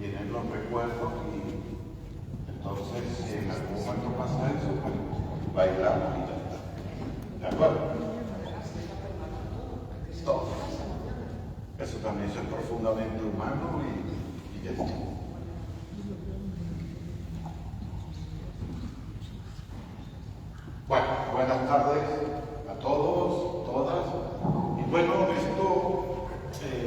tienen los recuerdos y entonces si en algún momento pasa eso, pues bailamos y ya está. ¿De acuerdo? Todo. Eso también es profundamente humano y ya está. Bueno, buenas tardes a todos, todas. Y bueno, esto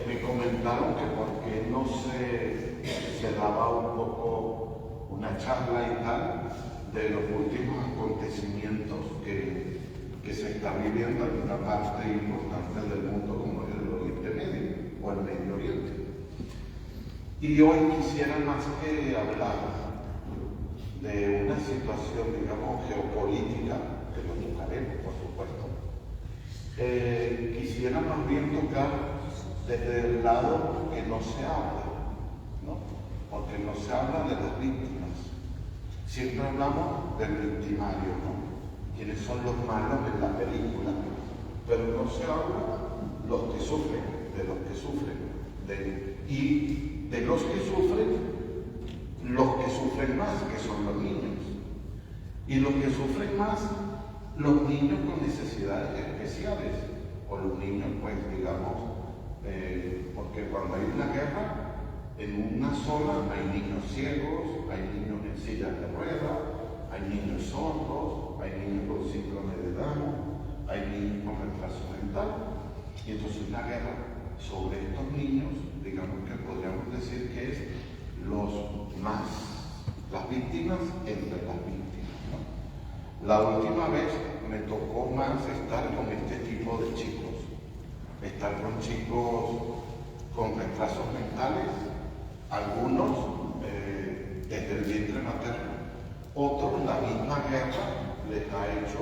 me comentaron que porque no se daba un poco una charla y tal de los últimos acontecimientos que se están viviendo en una parte importante del mundo como es el Oriente Medio o el Medio Oriente. Y hoy quisiera más que hablar de una situación, digamos, geopolítica, que lo tocaremos, por supuesto, quisiera más bien tocar desde el lado que no se habla, ¿no? Porque no se habla de las víctimas. Siempre hablamos del victimario, ¿no? Quiénes son los malos en la película, pero no se habla los que sufren, de los que sufren, y de los que sufren más, que son los niños. Y los que sufren más, los niños con necesidades especiales, o los niños, pues, digamos, porque cuando hay una guerra, en una zona hay niños ciegos, hay niños en sillas de ruedas, hay niños sordos, hay niños con síndrome de Down, hay niños con retraso mental, y entonces la guerra sobre estos niños, digamos que podríamos decir que es las víctimas entre las víctimas, ¿no? La última vez me tocó más estar con este tipo de chicos, estar con chicos con retrasos mentales, algunos desde el vientre materno, otros la misma guerra les ha hecho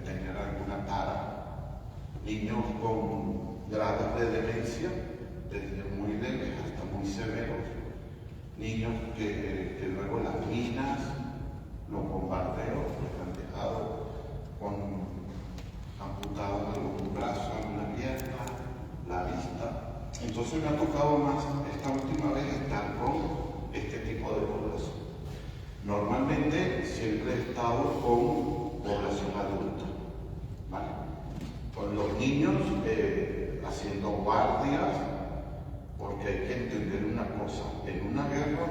tener alguna tara, niños con grados de demencia, desde muy leves hasta muy severos, niños que luego las minas, los bombardeos les han dejado amputados un brazo, una pierna, la vista. Entonces me ha tocado más esta última vez estar con este tipo de población. Normalmente siempre he estado con población adulta, ¿vale? Con los niños haciendo guardias, porque hay que entender una cosa, en una guerra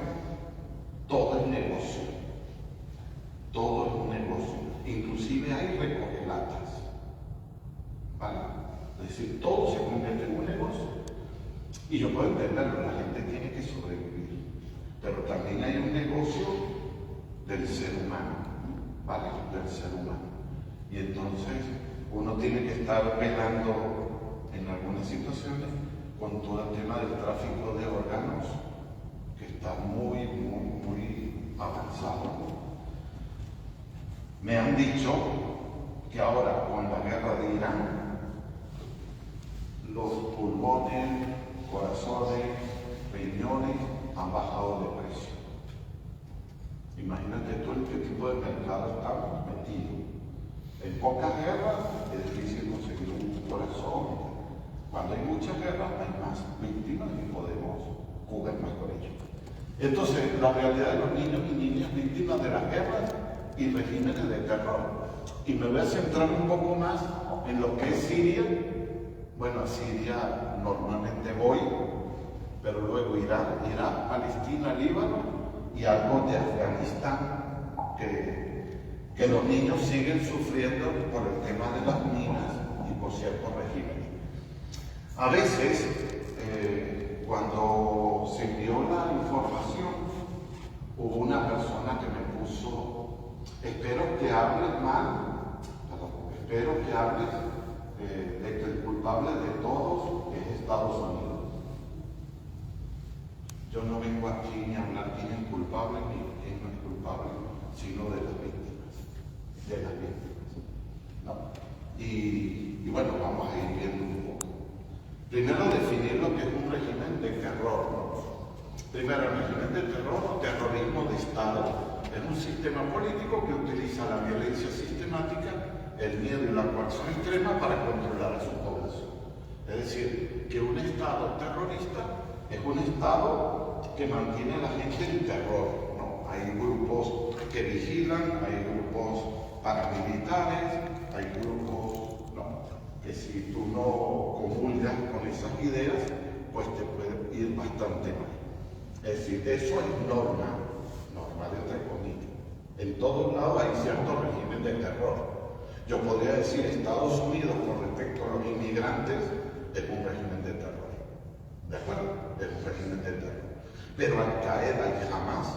todo es negocio, todo es un negocio, inclusive hay recogilatas, ¿vale? Es decir, todo se convierte en un negocio. Y yo puedo entenderlo, la gente tiene que sobrevivir, pero también hay un negocio del ser humano, ¿vale? Del ser humano. Y entonces uno tiene que estar velando en algunas situaciones con todo el tema del tráfico de órganos, que está muy, muy, muy avanzado. Me han dicho que ahora con la guerra de Irán, los pulmones, corazones, riñones han bajado de precio. Imagínate tú en qué tipo de mercado estamos metidos. En pocas guerras es difícil conseguir un corazón. Cuando hay muchas guerras hay más víctimas y podemos jugar más con ellos. Entonces, la realidad de los niños y niñas víctimas de las guerras y regímenes de terror. Y me voy a centrar un poco más en lo que es Siria. Bueno, a Siria normalmente voy, pero luego Irak, Palestina, Líbano y algo de Afganistán, que los niños siguen sufriendo por el tema de las minas y por ciertos regímenes. A veces, cuando se envió la información, hubo una persona que me puso, espero que hables de que el culpable de todos es Estados Unidos. Yo no vengo aquí ni a hablar quién es culpable ni quién no es culpable, sino de las víctimas. ¿No? Y bueno, vamos a ir viendo un poco. Primero definir lo que es un régimen de terror, ¿no? Primero, el régimen de terror o terrorismo de Estado es un sistema político que utiliza la violencia sistemática, el miedo y la coacción extrema para controlar a su población. Es decir, que un Estado terrorista Es un Estado que mantiene a la gente en terror, ¿no? Hay grupos que vigilan, hay grupos paramilitares, hay grupos, ¿no? Que si tú no comulgas con esas ideas, pues te puede ir bastante mal. Es decir, eso es normal entre comillas. En todos lados hay cierto régimen de terror. Yo podría decir Estados Unidos con respecto a los inmigrantes es un régimen de terror. ¿De acuerdo? Es un régimen de terror. Pero Al-Qaeda y Hamas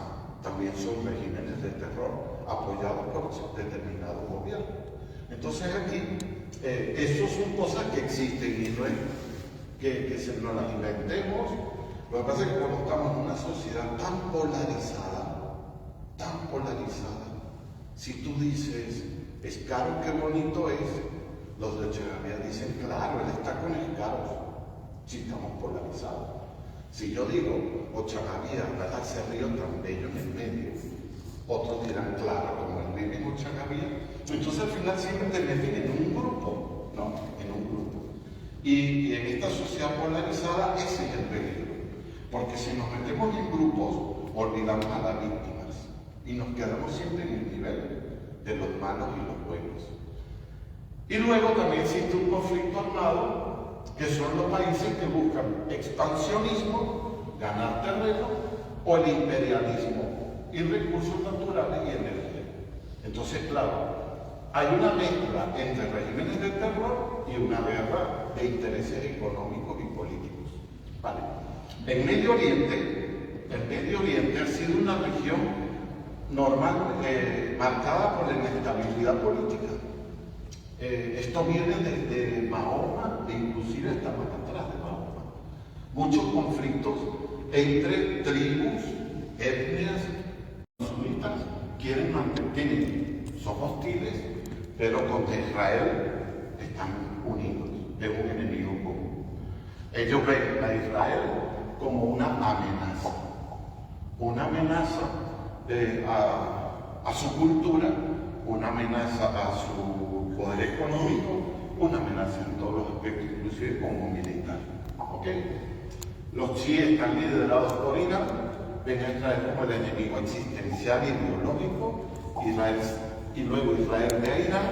también son regímenes de terror apoyados por determinados gobiernos. Entonces aquí, eso son cosas que existen y no es que nos las inventemos. Lo que pasa es que cuando estamos en una sociedad tan polarizada, si tú dices, es caro, qué bonito es, los de Echeverría dicen, claro, él está con escaros, si estamos polarizados. Si yo digo, Ochagavía, ¿verdad? Ese río tan bello en el medio, otros dirán, claro, como él vive en Ochagavía, entonces al final siempre te meten en un grupo, ¿no? En un grupo. Y en esta sociedad polarizada ese es el peligro, porque si nos metemos en grupos, olvidamos a las víctimas y nos quedamos siempre en el nivel de los malos y los buenos. Y luego también existe un conflicto armado, que son los países que buscan expansionismo, ganar terreno, o el imperialismo, y recursos naturales y energía. Entonces, claro, hay una mezcla entre regímenes de terror y una guerra de intereses económicos y políticos. ¿Vale? El Medio Oriente ha sido una región normal, marcada por la inestabilidad política. Esto viene desde Mahoma e inclusive hasta más atrás de Mahoma. Muchos conflictos entre tribus, etnias, sunitas quieren mantener, son hostiles, pero contra Israel están unidos, es un enemigo común. Ellos ven a Israel como una amenaza a su cultura, una amenaza a su poder económico, una amenaza en todos los aspectos, inclusive como militar. ¿Okay? Los chiíes están liderados por Irán, ven a Israel como el enemigo existencial y ideológico, y luego Israel ve a Irán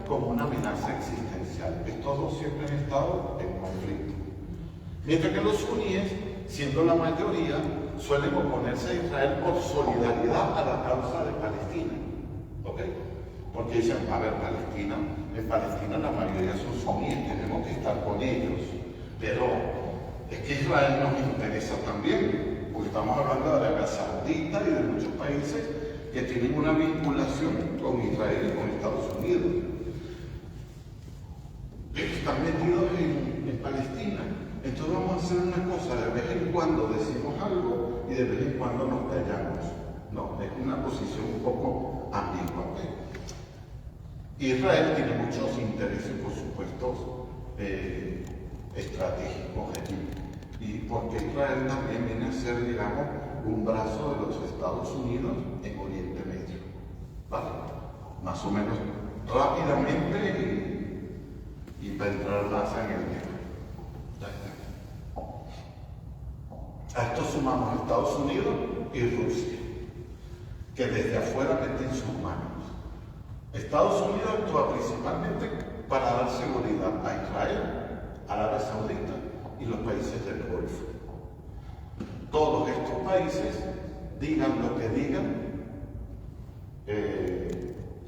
como una amenaza existencial. Estos dos siempre han estado en conflicto. Mientras que los suníes, siendo la mayoría, suelen oponerse a Israel por solidaridad a la causa de Palestina. ¿Ok? Porque dicen, a ver, en Palestina la mayoría son suníes, tenemos que estar con ellos. Pero es que Israel nos interesa también, porque estamos hablando de Arabia Saudita y de muchos países que tienen una vinculación con Israel y con Estados Unidos. Pero están metidos en Palestina. Entonces vamos a hacer una cosa, de vez en cuando decimos algo y de vez en cuando nos callamos. No, es una posición un poco ambigua. Israel tiene muchos intereses, por supuesto, estratégicos aquí. Y porque Israel también viene a ser, digamos, un brazo de los Estados Unidos en Oriente Medio. ¿Vale? Más o menos rápidamente y para entrar más en el tema. A esto sumamos a Estados Unidos y Rusia, que desde afuera meten sus manos. Estados Unidos actúa principalmente para dar seguridad a Israel, a Arabia Saudita y los países del Golfo. Todos estos países, digan lo que digan,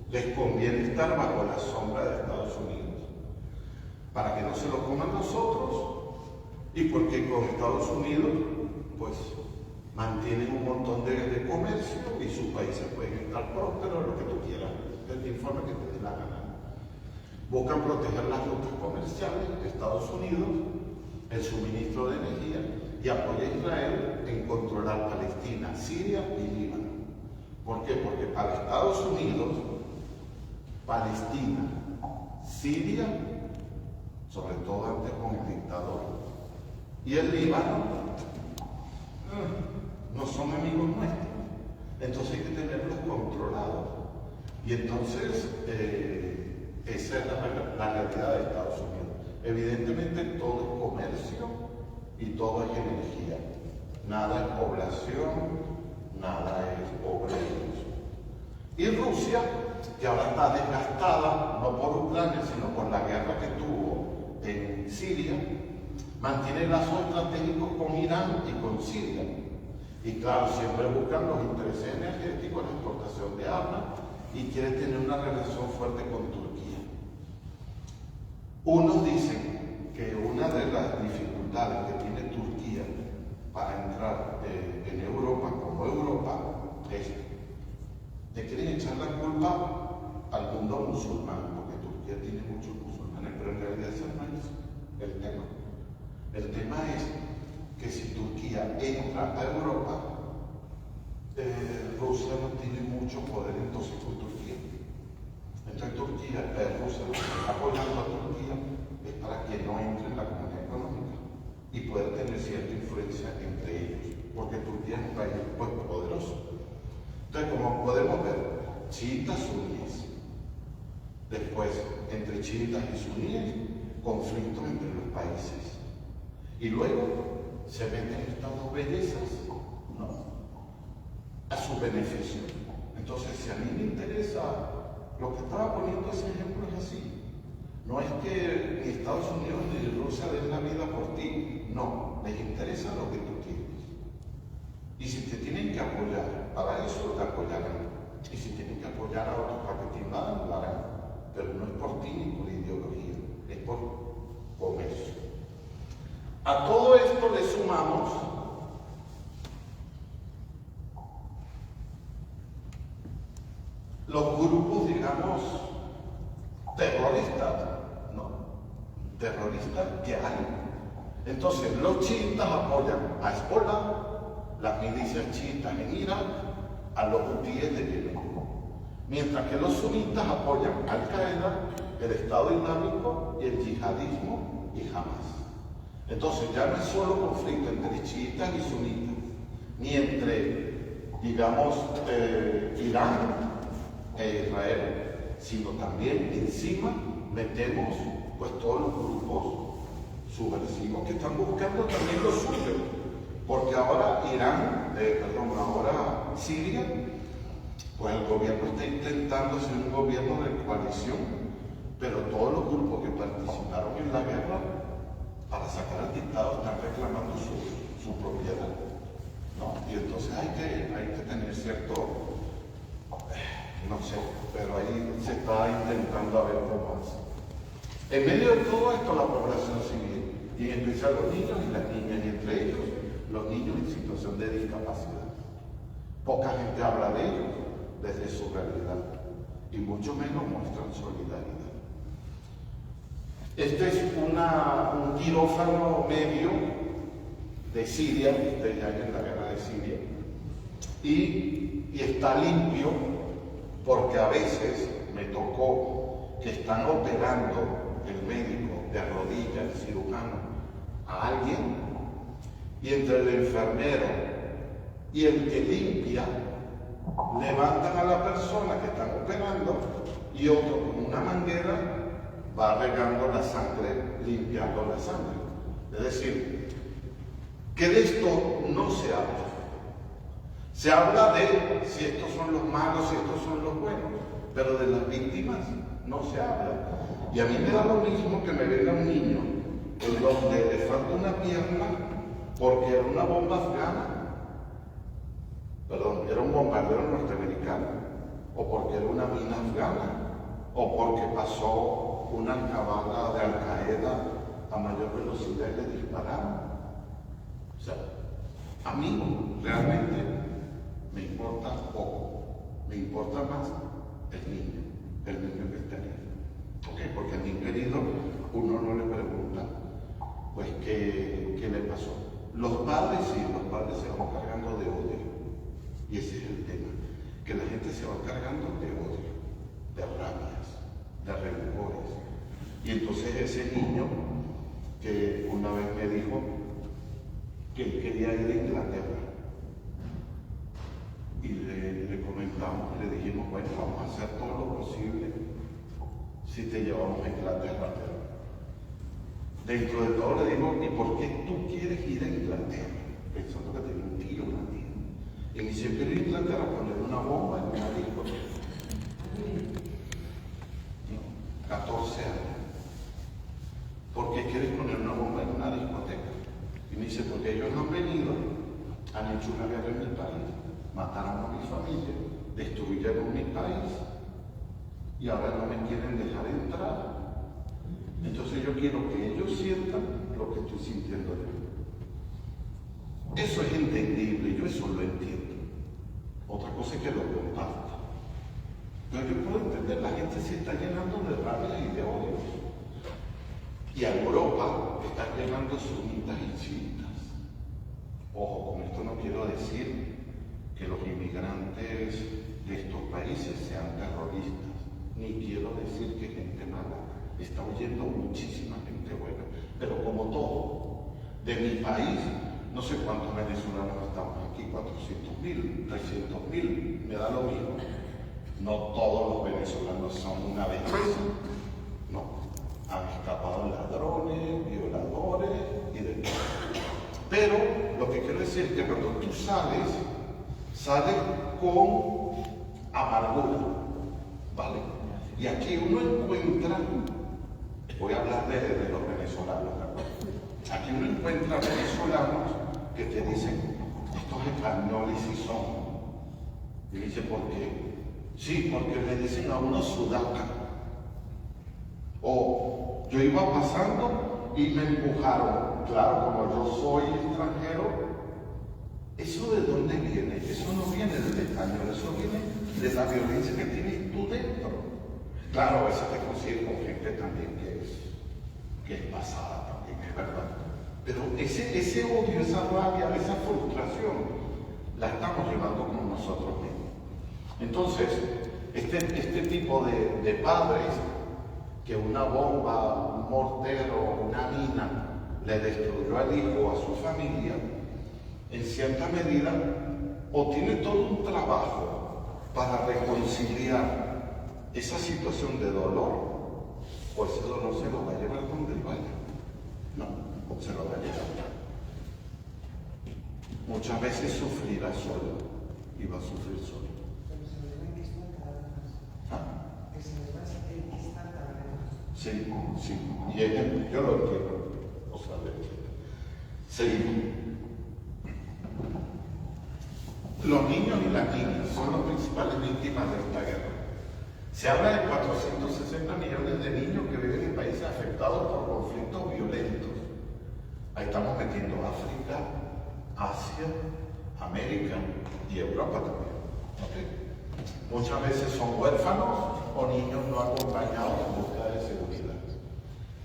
les conviene estar bajo la sombra de Estados Unidos, para que no se lo coman los otros, y porque con Estados Unidos pues mantienen un montón de comercio y sus países pueden estar prósperos, lo que tú quieras, el informe que te dé la gana. Buscan proteger las rutas comerciales de Estados Unidos, el suministro de energía, y apoya a Israel en controlar Palestina, Siria y Líbano. ¿Por qué? Porque para Estados Unidos, Palestina, Siria, sobre todo antes con el dictador, y el Líbano, no son amigos nuestros. Entonces hay que tenerlos controlados. Y entonces, esa es la realidad de Estados Unidos. Evidentemente todo es comercio y todo es energía. Nada es población, nada es obreros. Y Rusia, que ahora está desgastada, no por Ucrania, sino por la guerra que tuvo en Siria, mantiene lazos estratégicos con Irán y con Siria. Y claro, siempre buscan los intereses energéticos, la exportación de armas, y quiere tener una relación fuerte con Turquía. Unos dicen que una de las dificultades que tiene Turquía para entrar en Europa, como Europa, es le quieren echar la culpa al mundo musulmán, porque Turquía tiene muchos musulmanes, pero en realidad ese no es el tema. El tema es que si Turquía entra a Europa, Rusia no tiene mucho poder entonces con Turquía. Entonces Rusia lo que está apoyando a Turquía es para que no entre en la comunidad económica y pueda tener cierta influencia entre ellos, porque Turquía es un país pues, poderoso. Entonces, como podemos ver, chiitas suníes. Después, entre chiitas y suníes, conflictos entre los países. Y luego se meten estas dos bellezas, ¿no?, a su beneficio. Entonces, si a mí me interesa, lo que estaba poniendo ese ejemplo es así. No es que ni Estados Unidos ni Rusia den la vida por ti. No, les interesa lo que tú quieres. Y si te tienen que apoyar, para eso te apoyarán. Y si tienen que apoyar a otros para que te invadan, lo harán. Pero no es por ti ni por ideología, es por comercio. A todo esto le sumamos los grupos, digamos, terroristas, ¿no? Terroristas que hay. Entonces, los chiitas apoyan a Hezbollah, las milicias chiitas en Irak, a los hutíes de Yemen. Mientras que los sunitas apoyan a Al-Qaeda, el Estado Islámico y el yihadismo y Hamas. Entonces ya no es solo conflicto entre chiitas y sunitas, ni entre, digamos, Irán e Israel, sino también encima metemos pues todos los grupos subversivos que están buscando también lo suyo. Porque ahora ahora Siria, pues el gobierno está intentando ser un gobierno de coalición, pero todos los grupos que participaron en la guerra para sacar al dictador están reclamando su propiedad, ¿no? Y entonces hay que tener cierto, no sé, pero ahí se está intentando a ver cómo hace. En medio de todo esto, la población civil, y en especial los niños y las niñas, y entre ellos los niños en situación de discapacidad. Poca gente habla de ellos desde su realidad y mucho menos muestran solidaridad. Este es un quirófano medio de Siria, ustedes ya en la guerra de Siria, y está limpio porque a veces me tocó que están operando el médico de rodillas, el cirujano, a alguien, y entre el enfermero y el que limpia, levantan a la persona que están operando y otro con una manguera va regando la sangre, limpiando la sangre. Es decir, que de esto no se habla. Se habla de si estos son los malos, si estos son los buenos, pero de las víctimas no se habla. Y a mí me da lo mismo que me venga un niño en donde le falta una pierna porque era una bomba afgana, perdón, era un bombardero norteamericano, o porque era una mina afgana, o porque pasó una alcabala de Al-Qaeda a mayor velocidad y le dispararon. O sea, a mí realmente me importa poco, me importa más el niño que está herido. ¿Ok? Porque al niño herido uno no le pregunta, pues, ¿qué le pasó? Los padres sí, los padres se van cargando de odio. Y ese es el tema, que la gente se va cargando de odio, de rabias, de rencores. Y entonces ese niño que una vez me dijo que él quería ir a Inglaterra, y le comentamos, le dijimos, bueno, vamos a hacer todo lo posible si te llevamos a Inglaterra. Dentro de todo le digo, ¿y por qué tú quieres ir a Inglaterra? pensando que tenía un tío, una tía. Y me dice, quiero ir a Inglaterra a poner una bomba en una discoteca. 14 años. ¿Por qué quieres poner una bomba en una discoteca? Y me dice, porque ellos han venido, han hecho una guerra en mi país, mataron a mi familia, destruyeron mi país y ahora no me quieren dejar entrar. Entonces yo quiero que ellos sientan lo que estoy sintiendo yo. Eso es entendible, yo eso lo entiendo. Otra cosa es que lo comparta. Pero yo puedo entender, la gente se está llenando de rabia y de odio. Y a Europa están llegando sunitas y chiitas. Ojo, con esto no quiero decir que los inmigrantes de estos países sean terroristas, ni quiero decir que gente mala. Está huyendo muchísima gente buena, pero como todo, de mi país, no sé cuántos venezolanos estamos aquí, 400.000, 300.000, me da lo mismo. No todos los venezolanos son una belleza, no. Han escapado ladrones, violadores y demás. Pero lo que quiero decir es que cuando tú sales con amargura, ¿vale? Y aquí uno encuentra, voy a hablar de los venezolanos, ¿verdad? Aquí uno encuentra venezolanos que te dicen, estos españoles sí son. Y dice, ¿por qué? Sí, porque le dicen a uno sudaca. O yo iba pasando y me empujaron. Claro, como yo soy extranjero, ¿eso de dónde viene? Eso no viene del español, eso viene de la violencia que tienes tú dentro. Claro, a veces te consigues con gente también que es pasada también, es verdad. Pero ese odio, esa rabia, esa frustración, la estamos llevando con nosotros mismos. Entonces, este tipo de padres, que una bomba, un mortero, una mina, le destruyó al hijo o a su familia, en cierta medida, o tiene todo un trabajo para reconciliar esa situación de dolor, o ese dolor se lo va a llevar donde vaya. No, se lo va a llevar. Muchas veces sufrirá solo y va a sufrir solo. Sí, sí, y yo lo entiendo, o sea, seguimos. Los niños y las niñas son las principales víctimas de esta guerra. Se habla de 460 millones de niños que viven en países afectados por conflictos violentos. Ahí estamos metiendo África, Asia, América y Europa también. ¿Okay? Muchas veces son huérfanos o niños no acompañados en busca de seguridad.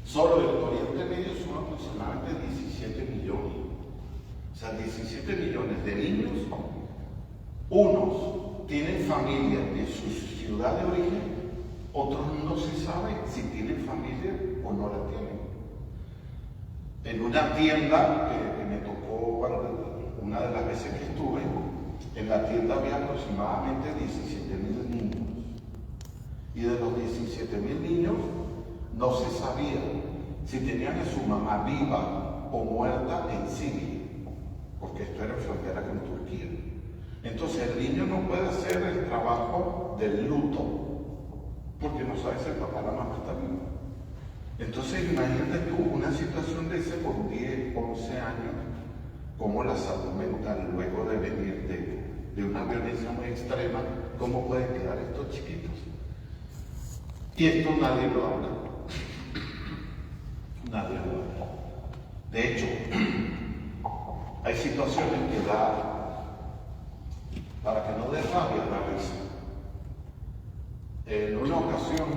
Solo el Oriente Medio son aproximadamente 17 millones. O sea, 17 millones de niños, unos tienen familia en su ciudad de origen, otros no se sabe si tienen familia o no la tienen. En una tienda que me tocó una de las veces que estuve, en la tienda había aproximadamente 17.000 niños. Y de los 17.000 niños, no se sabía si tenían a su mamá viva o muerta en Siria, porque esto era en frontera con Turquía. Entonces el niño no puede hacer el trabajo del luto, porque no sabe si el papá o la mamá está vivo. Entonces imagínate tú una situación de ese por 10, 11 años, cómo la salud mental, luego de venir de una violencia muy extrema, cómo pueden quedar estos chiquitos. Y esto nadie lo habla. Nadie lo habla. De hecho, hay situaciones que para que no dé rabia, da risa. En una ocasión,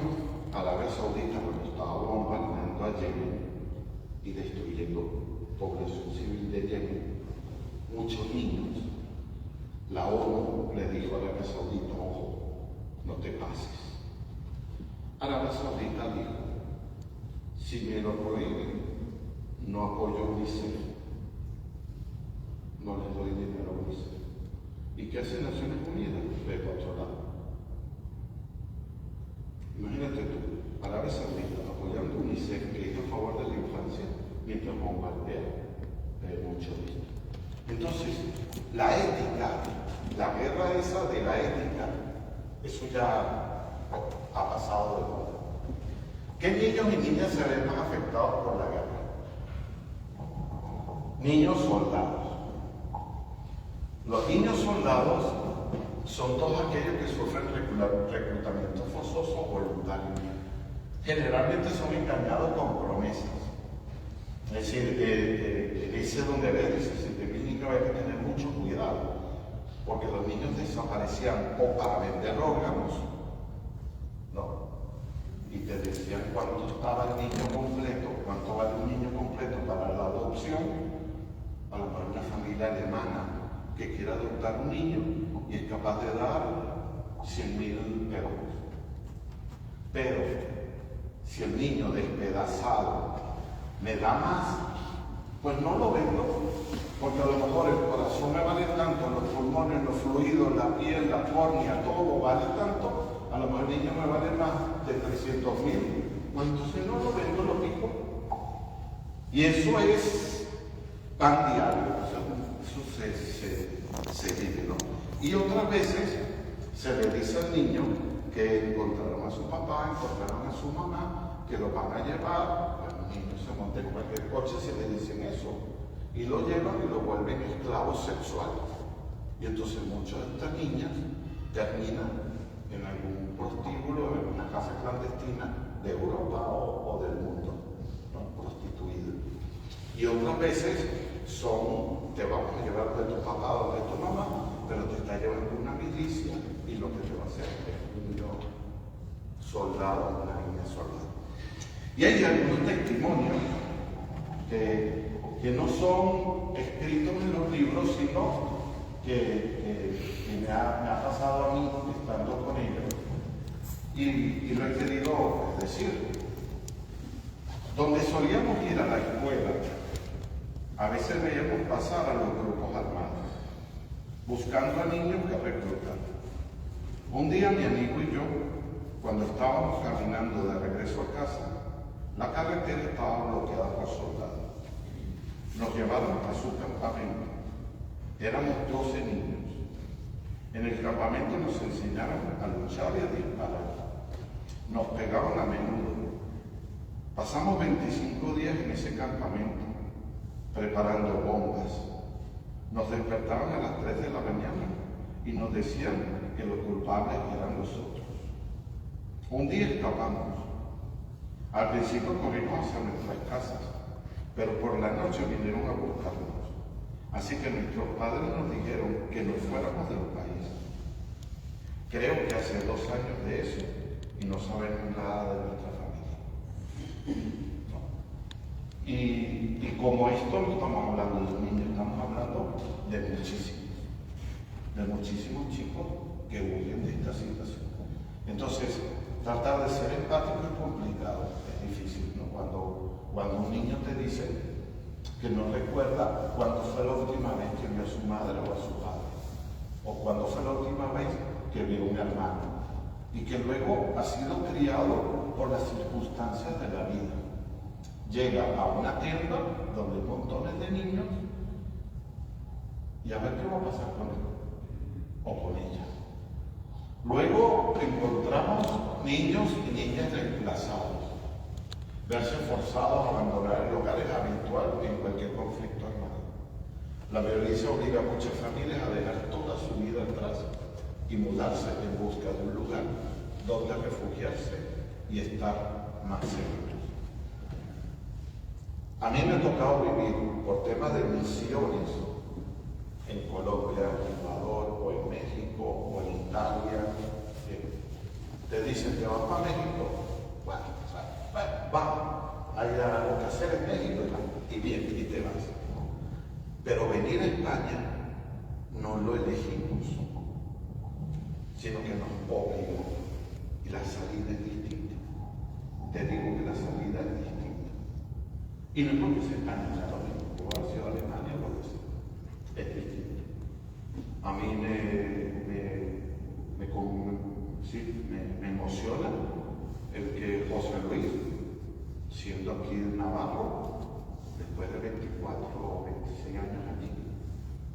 Arabia Saudita, cuando estaba bombardeando a Yemen y destruyendo población civil de Yemen, muchos niños, la ONU le dijo a Arabia Saudita, ojo, no te pases. Arabia Saudita dijo, si me lo prohíben, no apoyo a UNICEF, no les doy dinero a UNICEF. ¿Y qué hace Naciones Unidas? Ve para otro lado. Imagínate tú, Arabia Saudita apoyando a UNICEF, que es a favor de la infancia, mientras bombardea mucho de esto. Entonces, la ética, la guerra esa de la ética, eso ya ha pasado de moda. ¿Qué niños y niñas se ven más afectados por la guerra? Niños soldados. Los niños soldados son todos aquellos que sufren reclutamiento forzoso voluntario. Generalmente son engañados con promesas. Es decir, dice donde ves, dice, si te niños hay que tener mucho cuidado, porque los niños desaparecían o para vender órganos, no, y te decían cuánto estaba el niño completo, cuánto vale un niño completo para la adopción. A lo mejor una familia alemana que quiera adoptar un niño y es capaz de dar 100.000 euros. Pero si el niño despedazado me da más, pues no lo vendo, porque a lo mejor el corazón me vale tanto, los pulmones, los fluidos, la piel, la córnea, todo vale tanto, a lo mejor el niño me vale más de 300.000, pues entonces no lo vendo, lo pico. Y eso es pan diario, o sea, eso se vive, ¿no? Y otras veces se le dice al niño que encontraron a su papá, encontraron a su mamá, que lo van a llevar, bueno, el niño se monta en cualquier coche, se le dicen eso, y lo llevan y lo vuelven esclavos sexuales. Y entonces muchas de estas niñas terminan en algún prostíbulo, en una casa clandestina de Europa o del mundo, ¿no? Prostituidas. Y otras veces te vamos a llevar de tu papá o de tu mamá, pero te está llevando una milicia y lo que te va a hacer es un niño soldado, una niña soldado. Y hay algunos testimonios que no son escritos en los libros, sino que me ha pasado a mí estando con ellos y lo he querido decir. Donde solíamos ir a la escuela, a veces veíamos pasar a los grupos armados, buscando a niños que reclutan. Un día mi amigo y yo, cuando estábamos caminando de regreso a casa, la carretera estaba bloqueada por soldados. Nos llevaron a su campamento. Éramos 12 niños. En el campamento nos enseñaron a luchar y a disparar. Nos pegaban a menudo. Pasamos 25 días en ese campamento, preparando bombas. Nos despertaban a las 3 de la mañana y nos decían que los culpables eran nosotros. Un día escapamos. Al principio corrimos hacia nuestras casas, pero por la noche vinieron a buscarnos. Así que nuestros padres nos dijeron que nos fuéramos del país. Creo que hace 2 años de eso y no sabemos nada de nuestra familia. No. Y como esto no estamos hablando de un niño, estamos hablando de muchísimos chicos que huyen de esta situación. Entonces, tratar de ser empático es complicado, es difícil, ¿no? Cuando un niño te dice que no recuerda cuándo fue la última vez que vio a su madre o a su padre, o cuándo fue la última vez que vio a un hermano, y que luego ha sido criado por las circunstancias de la vida. Llega a una tienda donde hay montones de niños y a ver qué va a pasar con él o con ella. Luego encontramos niños y niñas desplazados, verse forzados a abandonar el hogar es habitual en cualquier conflicto armado. La violencia obliga a muchas familias a dejar toda su vida atrás y mudarse en busca de un lugar donde refugiarse y estar más seguros. A mí me ha tocado vivir por temas de misiones en Colombia, en Ecuador, o en México, o en Italia. Te dicen que vas para México, bueno, va, hay algo que hacer en México y bien, y te vas. Pero venir a España no lo elegimos, sino que nos obligó. Y la salida es distinta. Te digo que la salida es distinta. Y no es porque sea España, o sea, lo mismo, como ha sido Alemania, lo que sea. Es distinto. A mí me emociona el que José Luis, siendo aquí en Navarro, después de 24 o 26 años aquí,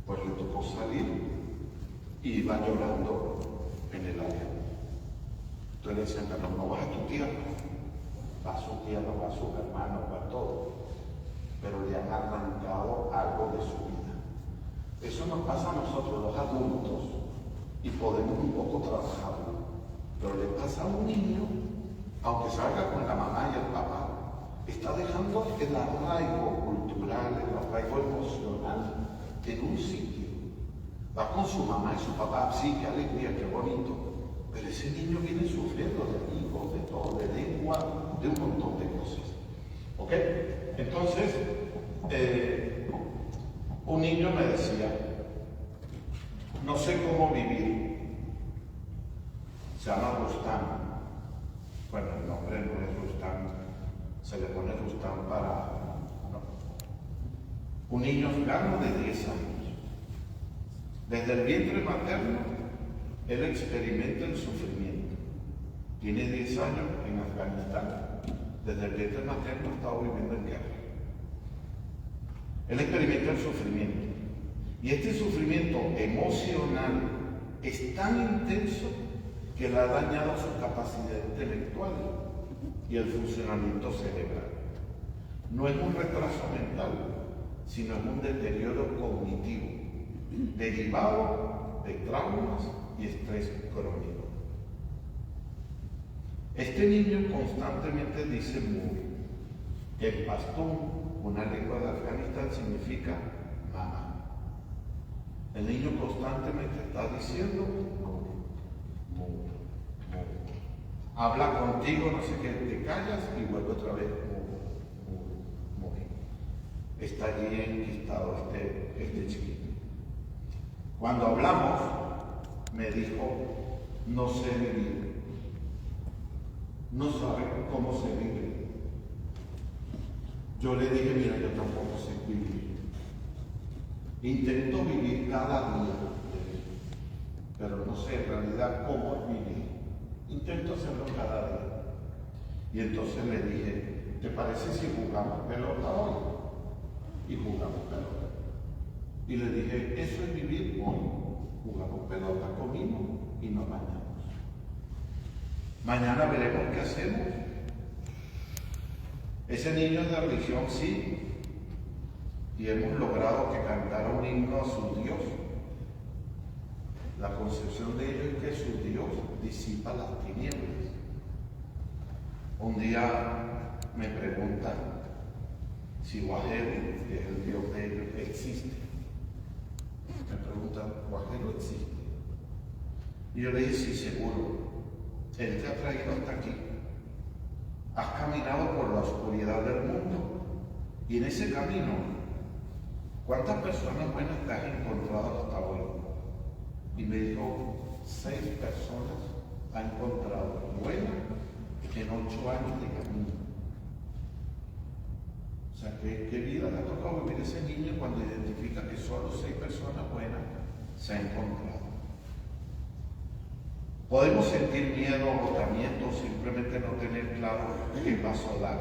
Pues le tocó salir y iba llorando en el área. Entonces le decían, pero no vas a tu tierra. Va a su tierra, va a sus hermanos, va a todo. Pero le han arrancado algo de su vida. Eso nos pasa a nosotros, los adultos, y podemos un poco trabajarlo. Pero le pasa a un niño, aunque salga con la mamá y el papá, está dejando el arraigo cultural, el arraigo emocional en un sitio. Va con su mamá y su papá, sí, qué alegría, qué bonito. Pero ese niño viene sufriendo de amigos, de todo, de lengua, de un montón de cosas. ¿Ok? Entonces, un niño me decía, no sé cómo vivir. Se llama Rustam. Bueno, el nombre no es Rustam, se le pone Rustam para... No. Un niño afgano de 10 años. Desde el vientre materno, él experimenta el sufrimiento. Tiene 10 años en Afganistán. Desde el vientre materno ha estado viviendo en guerra. Él experimenta el sufrimiento. Y este sufrimiento emocional es tan intenso que le ha dañado su capacidad intelectual y el funcionamiento cerebral. No es un retraso mental, sino es un deterioro cognitivo, derivado de traumas y estrés crónico. Este niño constantemente dice muy. En pastún, una lengua de Afganistán, significa mamá. El niño constantemente está diciendo mu. Habla contigo, no sé qué, te callas y vuelve otra vez mu. Está allí enquistado este chiquito. Cuando hablamos, me dijo, no sé vivir. No sabe cómo se vive. Yo le dije, mira, yo tampoco sé vivir. Intento vivir cada día, pero no sé en realidad cómo es vivir. Intento hacerlo cada día. Y entonces le dije, ¿te parece si jugamos pelota hoy? Y jugamos pelota. Y le dije, eso es vivir hoy. Jugamos pelota, comimos y nos bañamos. Mañana veremos qué hacemos. Ese niño es de religión, sí. Y hemos logrado que cantara un himno a su Dios. La concepción de ellos es que su Dios disipa las tinieblas. Un día me preguntan si Guajero, que es el Dios de ellos, existe. Me preguntan, ¿Guajero existe? Y yo le dije, sí, seguro. Él te ha traído hasta aquí. Has caminado por la oscuridad del mundo. Y en ese camino, ¿cuántas personas buenas te has encontrado hasta hoy? Y me dijo, 6 personas ha encontrado buenas en 8 años de camino. O sea, ¿qué vida le ha tocado vivir ese niño cuando identifica que solo 6 personas buenas se han encontrado? Podemos sentir miedo, agotamiento, simplemente no tener claro qué paso dar.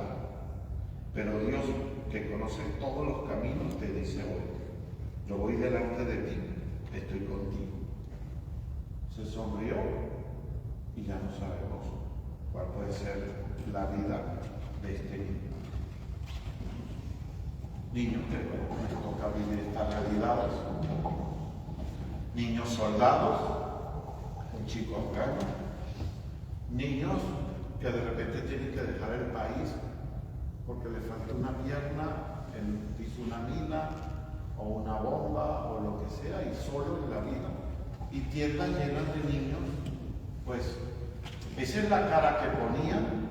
Pero Dios, que conoce todos los caminos, te dice hoy, yo voy delante de ti, estoy contigo. Se sonrió y ya no sabemos cuál puede ser la vida de este niño. Niños que les toca vivir estas realidades. Niños soldados, un chico afgano. Niños que de repente tienen que dejar el país porque le falta una pierna, hizo una mina o una bomba o lo que sea, y solo en la vida. Y tiendas llenas de niños, pues esa es la cara que ponían,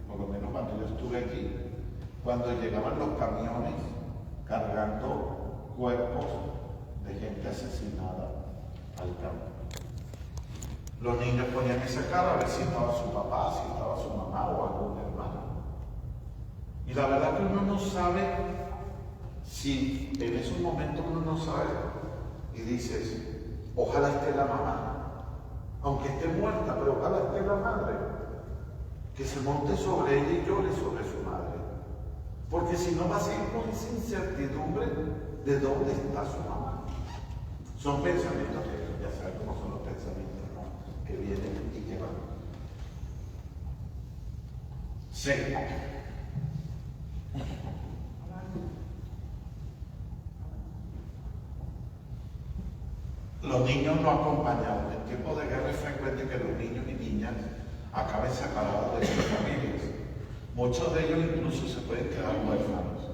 por lo menos cuando yo estuve aquí, cuando llegaban los camiones cargando cuerpos de gente asesinada al campo. Los niños ponían esa cara a ver si estaba su papá, si estaba su mamá o algún hermano. Y la verdad que uno no sabe si en esos momentos uno no sabe y dices, ojalá esté la mamá, aunque esté muerta, pero ojalá esté la madre, que se monte sobre ella y llore sobre su madre. Porque si no va a seguir con esa incertidumbre de dónde está su mamá. Son pensamientos que ya saben cómo son los pensamientos, ¿no? Que vienen y que van. C. Los niños no acompañados. En tiempos de guerra es frecuente que los niños y niñas acaben separados de sus familias. Muchos de ellos incluso se pueden quedar huérfanos.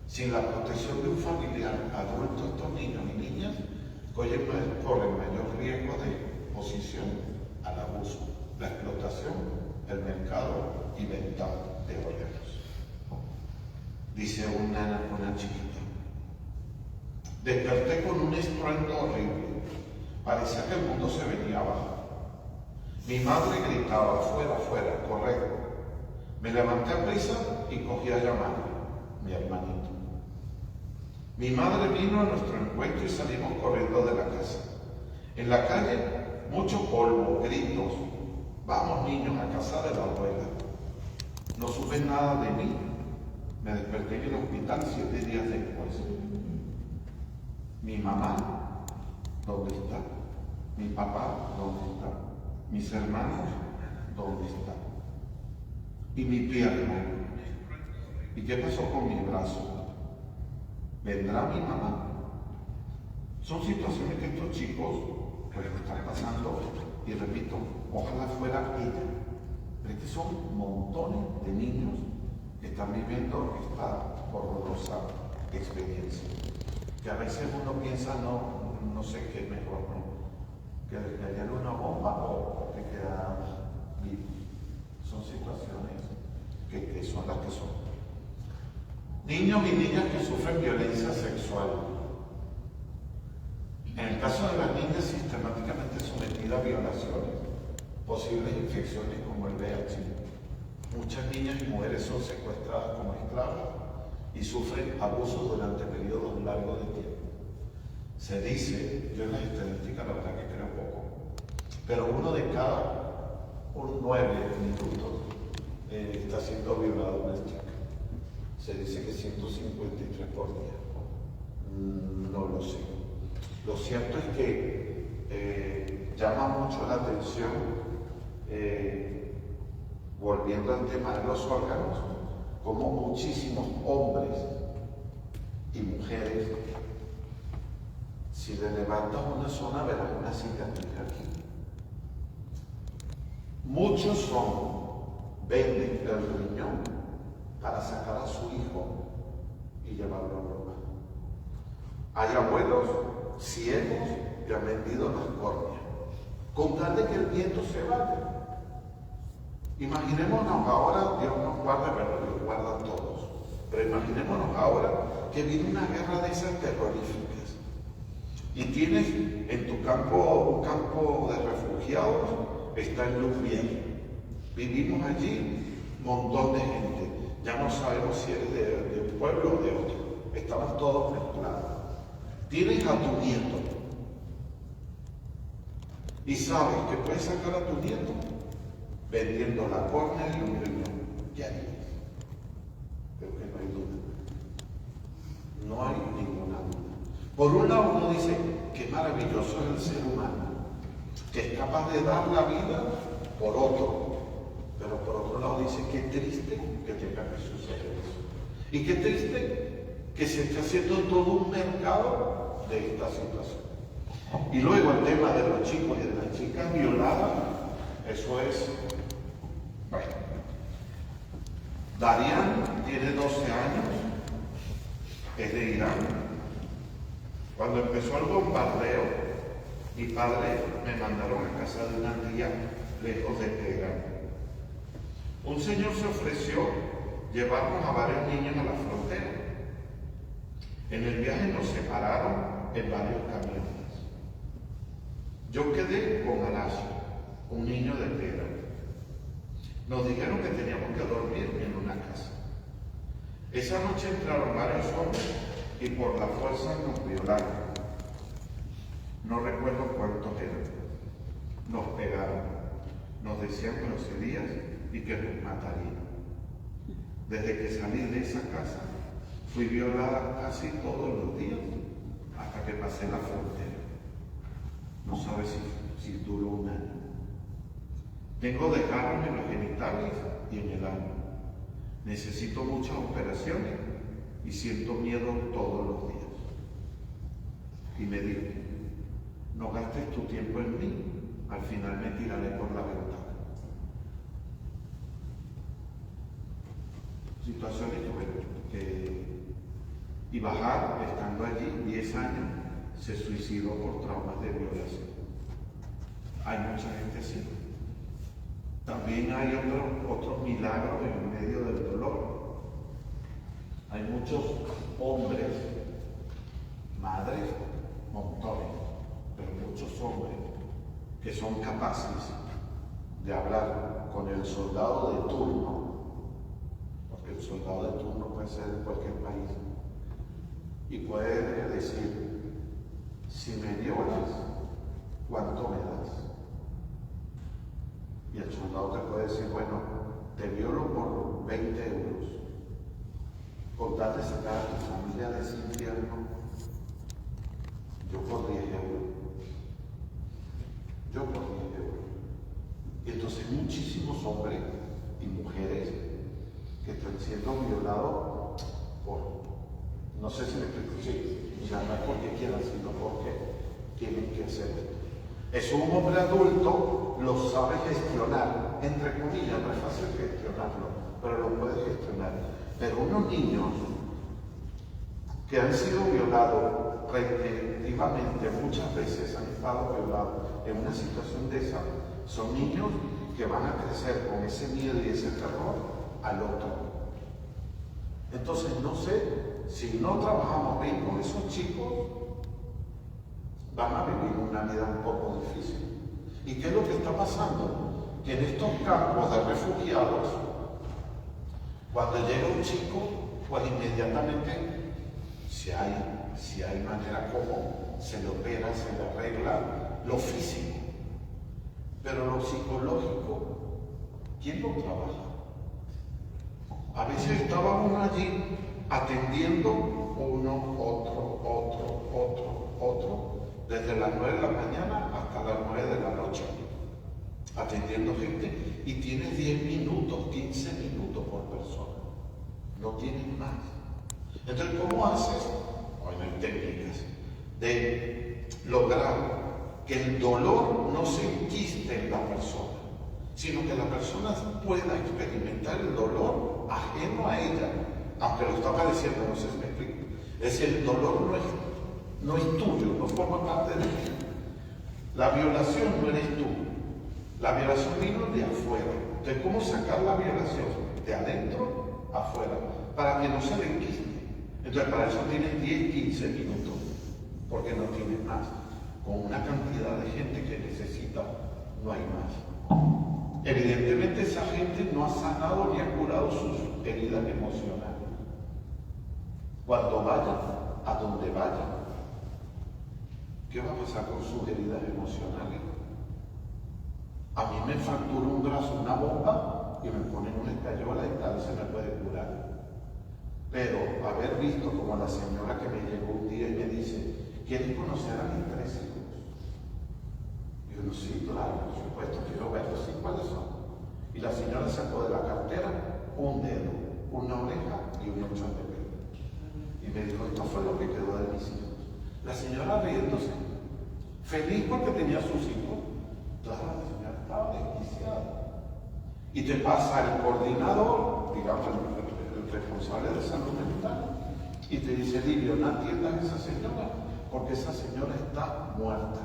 Sin la protección de un familiar adulto, estos niños y niñas corren mayor riesgo de exposición al abuso, la explotación, el mercado y venta de órganos. Dice una chiquita: desperté con un estruendo horrible. Parecía que el mundo se venía abajo. Mi madre gritaba: fuera, fuera, corred. Me levanté a prisa y cogí a llamar a mi hermanito. Mi madre vino a nuestro encuentro y salimos corriendo de la casa. En la calle, mucho polvo, gritos. Vamos, niños, a casa de la abuela. No supe nada de mí. Me desperté en el hospital 7 días después. Mi mamá, ¿dónde está? Mi papá, ¿dónde está? Mis hermanos, ¿dónde están? Y mi pierna. ¿Y qué pasó con mi brazo? ¿Vendrá mi mamá? Son situaciones que estos chicos pues están pasando, y repito, ojalá fuera ella. Pero es que son montones de niños que están viviendo esta horrorosa experiencia. Que a veces uno piensa, no sé qué es mejor, ¿no? Que haya una bomba o que queda vivo. Son situaciones que son las que son. Niños y niñas que sufren violencia sexual. En el caso de las niñas sistemáticamente sometidas a violaciones, posibles infecciones como el VIH. Muchas niñas y mujeres son secuestradas como esclavas y sufren abusos durante periodos largos de tiempo. Se dice, yo en las estadísticas la verdad que creo poco, pero uno de cada 9 minutos está siendo violado una chica. Se dice que 153 por día. No lo sé. Lo cierto es que llama mucho la atención, volviendo al tema de los órganos, como muchísimos hombres y mujeres, si le levantas una zona verás una cicatriz aquí. Muchos venden el riñón para sacar a su hijo y llevarlo a Roma. Hay abuelos ciegos que han vendido las córneas, con tal de que el nieto se vaya. Imaginémonos ahora, Dios nos guarda, pero Dios guarda a todos, pero imaginémonos ahora que viene una guerra de esas terroríficas y tienes en tu campo un campo de refugiados, está en Louviers. Vivimos allí un montón de gente. Ya no sabemos si eres de un pueblo o de otro. Estaban todos mezclados. Tienes a tu nieto. Y sabes que puedes sacar a tu nieto vendiendo la córnea y un riñón. ¿Qué harías? Creo que no hay duda. No hay ninguna duda. Por un lado uno dice, qué maravilloso es el ser humano, que es capaz de dar la vida por otro. Pero por otro lado dice, qué triste que tenga que suceder eso. Y qué triste que se esté haciendo todo un mercado de esta situación. Y luego el tema de los chicos y de las chicas violadas, eso es, bueno. Darian tiene 12 años, es de Irán. Cuando empezó el bombardeo, mi padre me mandaron a casa de una tía lejos de Teherán. Un señor se ofreció llevarnos a varios niños a la frontera. En el viaje nos separaron en varios camiones. Yo quedé con Anas, un niño de Teherán. Nos dijeron que teníamos que dormir en una casa. Esa noche entraron varios hombres y por la fuerza nos violaron. No recuerdo cuántos eran. Nos pegaron. Nos decían groserías y que nos matarían. Desde que salí de esa casa, fui violada casi todos los días hasta que pasé la frontera. no sabe si duró un año. Tengo desgarros en los genitales y en el ano. Necesito muchas operaciones y siento miedo todos los días. Y me dijo, no gastes tu tiempo en mí, al final me tiraré por la ventana. Situaciones y bajar, estando allí 10 años, se suicidó por traumas de violación. Hay mucha gente así. También hay otros milagros en medio del dolor. Hay muchos hombres, madres, montones, pero muchos hombres que son capaces de hablar con el soldado de turno, porque el soldado de turno puede ser de cualquier país, y puede decir, si me violas, ¿cuánto me das? Y el soldado te puede decir, bueno, te violo por 20 euros, por tal de sacar a tu familia de ese infierno, yo por 10 euros. Yo por 10 euros. Y entonces muchísimos hombres y mujeres que están siendo violados por, no sé si me explico, sí, o sea, no es porque quieran, sino porque tienen que hacerlo. Es un hombre adulto, lo sabe gestionar, entre comillas, no es fácil gestionarlo, pero lo puede gestionar. Pero unos niños que han sido violados repetitivamente, muchas veces han estado violados en una situación de esa, son niños que van a crecer con ese miedo y ese terror al otro. Entonces, no sé, si no trabajamos bien con esos chicos, van a vivir una vida un poco difícil. ¿Y qué es lo que está pasando? Que en estos campos de refugiados, cuando llega un chico, pues inmediatamente, si hay manera como se le opera, se le arregla lo físico, pero lo psicológico, ¿quién lo trabaja? A veces estábamos allí atendiendo uno, otro, desde las 9 de la mañana hasta las 9 de la noche, atendiendo gente, y tienes 10 minutos, 15 minutos por persona, no tienes más. Entonces, ¿cómo haces? Bueno, hay técnicas de lograr que el dolor no se enquiste en la persona, sino que la persona pueda experimentar el dolor ajeno a ella, aunque lo está padeciendo, no sé si me explico. Es decir, el dolor no es tuyo, no forma parte de ti. La violación no eres tú. La violación vino de afuera. Entonces, ¿cómo sacar la violación? De adentro a afuera, para que no se le enquiste. Entonces, para eso tienes 10, 15 minutos, porque no tienes más. Con una cantidad de gente que necesita, no hay más. Evidentemente, esa gente no ha sanado ni ha curado sus heridas emocionales. Cuando vayan, a donde vayan, ¿qué va a pasar con sus heridas emocionales? A mí me fractura un brazo, una bomba, y me ponen una escayola y tal, se me puede curar. Pero haber visto como la señora que me llegó un día y me dice, ¿quieres conocer a mis 3 hijos? Y yo, sí, claro, por supuesto, quiero verlos, sí, ¿cuáles son? Y la señora sacó de la cartera un dedo, una oreja y un mechón de pelo. Y me dijo, esto fue lo que quedó de mis hijos. La señora riéndose, feliz porque tenía sus hijos. Claro, la señora estaba desquiciada. Y te pasa el coordinador, digamos, el responsable de salud mental, y te dice, Livio, no atiendas a esa señora, porque esa señora está muerta.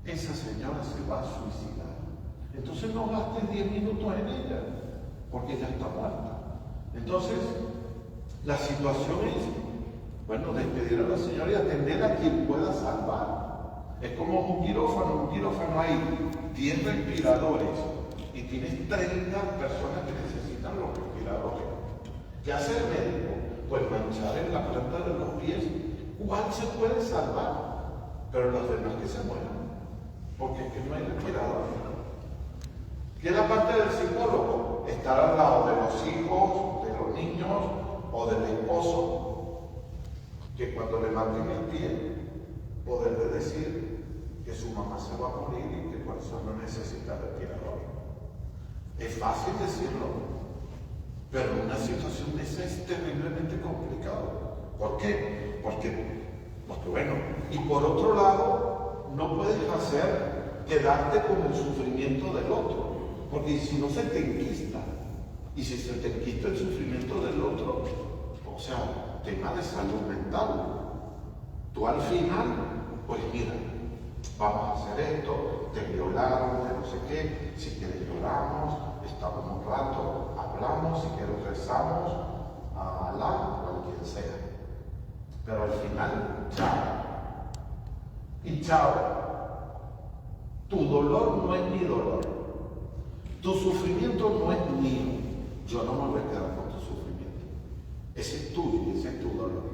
Esa señora se va a suicidar. Entonces no gastes 10 minutos en ella, porque ella está muerta. Entonces, la situación es, bueno, despedir a la señora y atender a quien pueda salvar. Es como un quirófano hay 10 respiradores y tienes 30 personas que necesitan los respiradores. ¿Qué hace el médico? Pues manchar en la planta de los pies cuál se puede salvar, pero los demás que se mueran, porque es que no hay respirador. ¿Qué es la parte del psicólogo? Estar al lado de los hijos, de los niños o del esposo, que cuando le maten el pie, poderle decir, mamá se va a morir y que por eso no necesita respirador. Es fácil decirlo, pero una situación de esa es terriblemente complicado. ¿Por qué? Porque bueno, y por otro lado, no puedes hacer quedarte con el sufrimiento del otro, porque si no se te enquista, y si se te enquista el sufrimiento del otro, o sea, tema de salud mental, tú al final, pues mira, vamos a hacer esto, te violaron, de no sé qué, si quieres lloramos, estamos un rato, hablamos, si quieres rezamos, a Alá o a quien sea. Pero al final, chao. Y chao. Tu dolor no es mi dolor. Tu sufrimiento no es mío. Yo no me voy a quedar con tu sufrimiento. Ese es tuyo y ese es tu dolor.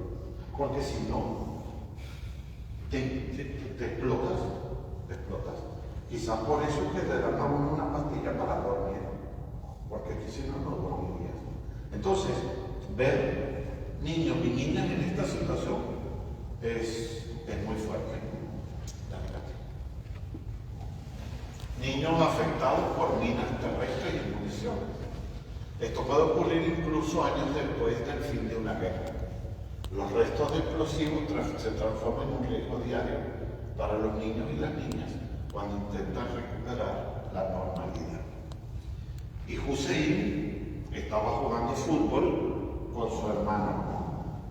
Porque si no, te explotas. Te explotas. Quizás por eso es que te dan a uno una pastilla para dormir. Porque aquí si no, no dormirías. Entonces, ver niños y niñas en esta situación es muy fuerte. Niños afectados por minas terrestres y municiones. Esto puede ocurrir incluso años después del fin de una guerra. Los restos de explosivos se transforman en un riesgo diario para los niños y las niñas cuando intentan recuperar la normalidad. Y Hussein estaba jugando fútbol con su hermano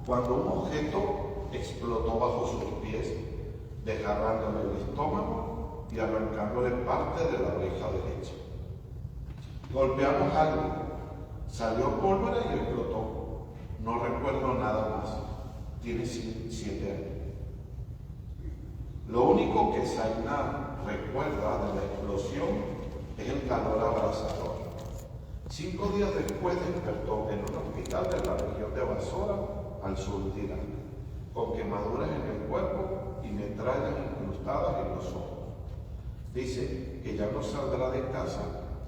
cuando un objeto explotó bajo sus pies, desgarrándole el estómago y arrancándole parte de la oreja derecha. Golpeamos algo, salió pólvora y explotó. No recuerdo nada más. Tiene 7 años. Lo único que Zainab recuerda de la explosión es el calor abrasador. 5 días después despertó en un hospital de la región de Basora, al sur de Irán, con quemaduras en el cuerpo y metrallas incrustadas en los ojos. Dice que ya no saldrá de casa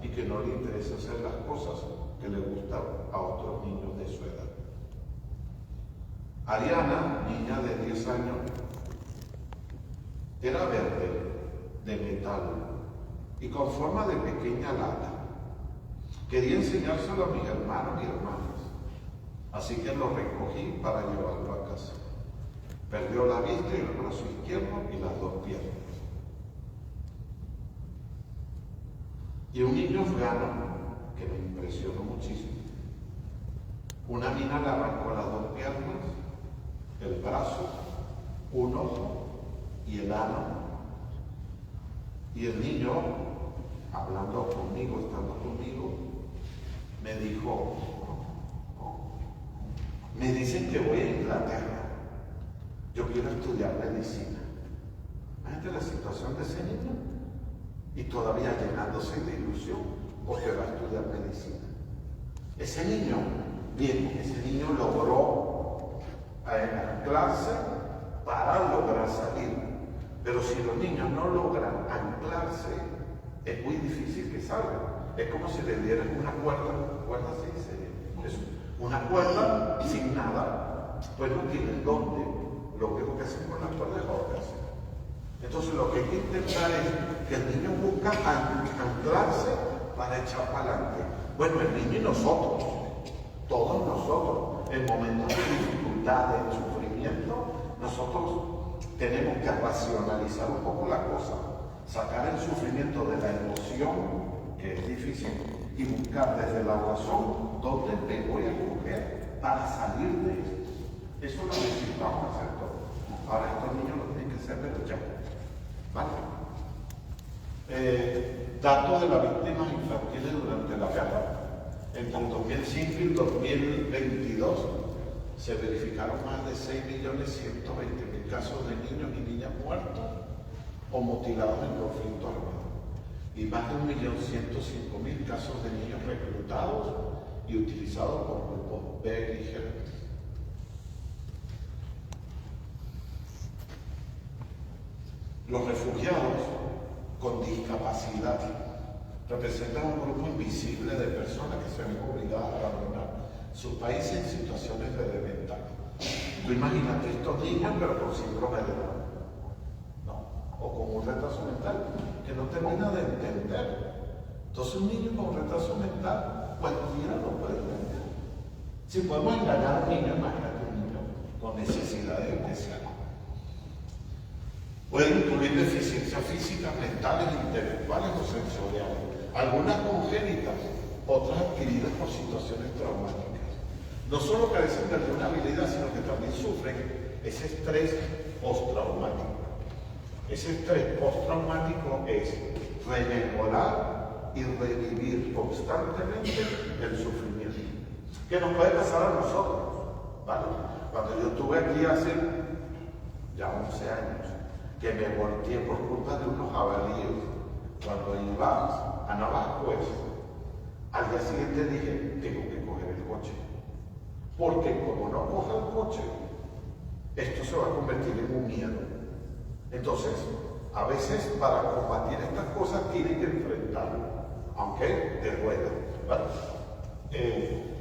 y que no le interesa hacer las cosas que le gustan a otros niños de su edad. Ariana, niña de 10 años, era verde, de metal y con forma de pequeña lata. Quería enseñárselo a mis hermanos y hermanas, así que lo recogí para llevarlo a casa. Perdió la vista y el brazo izquierdo y las 2 piernas. Y un niño afgano que me impresionó muchísimo. Una mina le arrancó las 2 piernas, el brazo, un ojo y el ano. Y el niño, hablando conmigo, estando conmigo, me dijo, me dicen que voy a Inglaterra, yo quiero estudiar medicina. Imagínate la situación de ese niño y todavía llenándose de ilusión porque va a estudiar medicina. Ese niño, bien, ese niño logró anclarse para lograr salir, pero si los niños no logran anclarse, es muy difícil que salgan. Es como si le dieran una cuerda se dice, es una cuerda sin nada, pues no tienen dónde. Lo que hacen con las cuerdas es ahorcarse. Entonces lo que hay que intentar es que el niño busca anclarse para echar para adelante. Bueno, el niño y nosotros, todos nosotros, en momentos de dificultad, de sufrimiento, nosotros tenemos que racionalizar un poco la cosa, sacar el sufrimiento de la emoción, que es difícil, y buscar desde la razón dónde me voy a coger para salir de esto. Eso lo necesitamos hacer todos. Ahora estos niños lo tienen que hacer, pero ya. ¿Vale? Datos de las víctimas infantiles durante la guerra. Entre el 2005 y el 2022 se verificaron más de 6.120.000 casos de niños y niñas muertos o mutilados en conflictos armados. Y más de 1.105.000 casos de niños reclutados y utilizados por grupos beligerantes. Los refugiados con discapacidad representan un grupo invisible de personas que se ven obligadas a abandonar sus países en situaciones de desventaja. Tú imagínate estos niños, pero con síndrome de Down. No. o con un retraso mental que no termina de entender. Entonces un niño con retraso mental cualquiera lo puede entender. Si podemos engañar a un niño, imagínate un niño con necesidades especiales. Pueden incluir deficiencias físicas, mentales, intelectuales o sensoriales, algunas congénitas, otras adquiridas por situaciones traumáticas. No solo carecen de alguna habilidad, sino que también sufren ese estrés postraumático. Ese estrés postraumático es rememorar y revivir constantemente el sufrimiento, que nos puede pasar a nosotros, ¿vale? Cuando yo estuve aquí hace ya 11 años, que me volteé por culpa de unos jabalíes, cuando iba a Navascués, al día siguiente dije, tengo que coger el coche, porque como no coja el coche, esto se va a convertir en un miedo. Entonces, a veces para combatir estas cosas tienen que enfrentarlo, aunque te duela, ¿vale?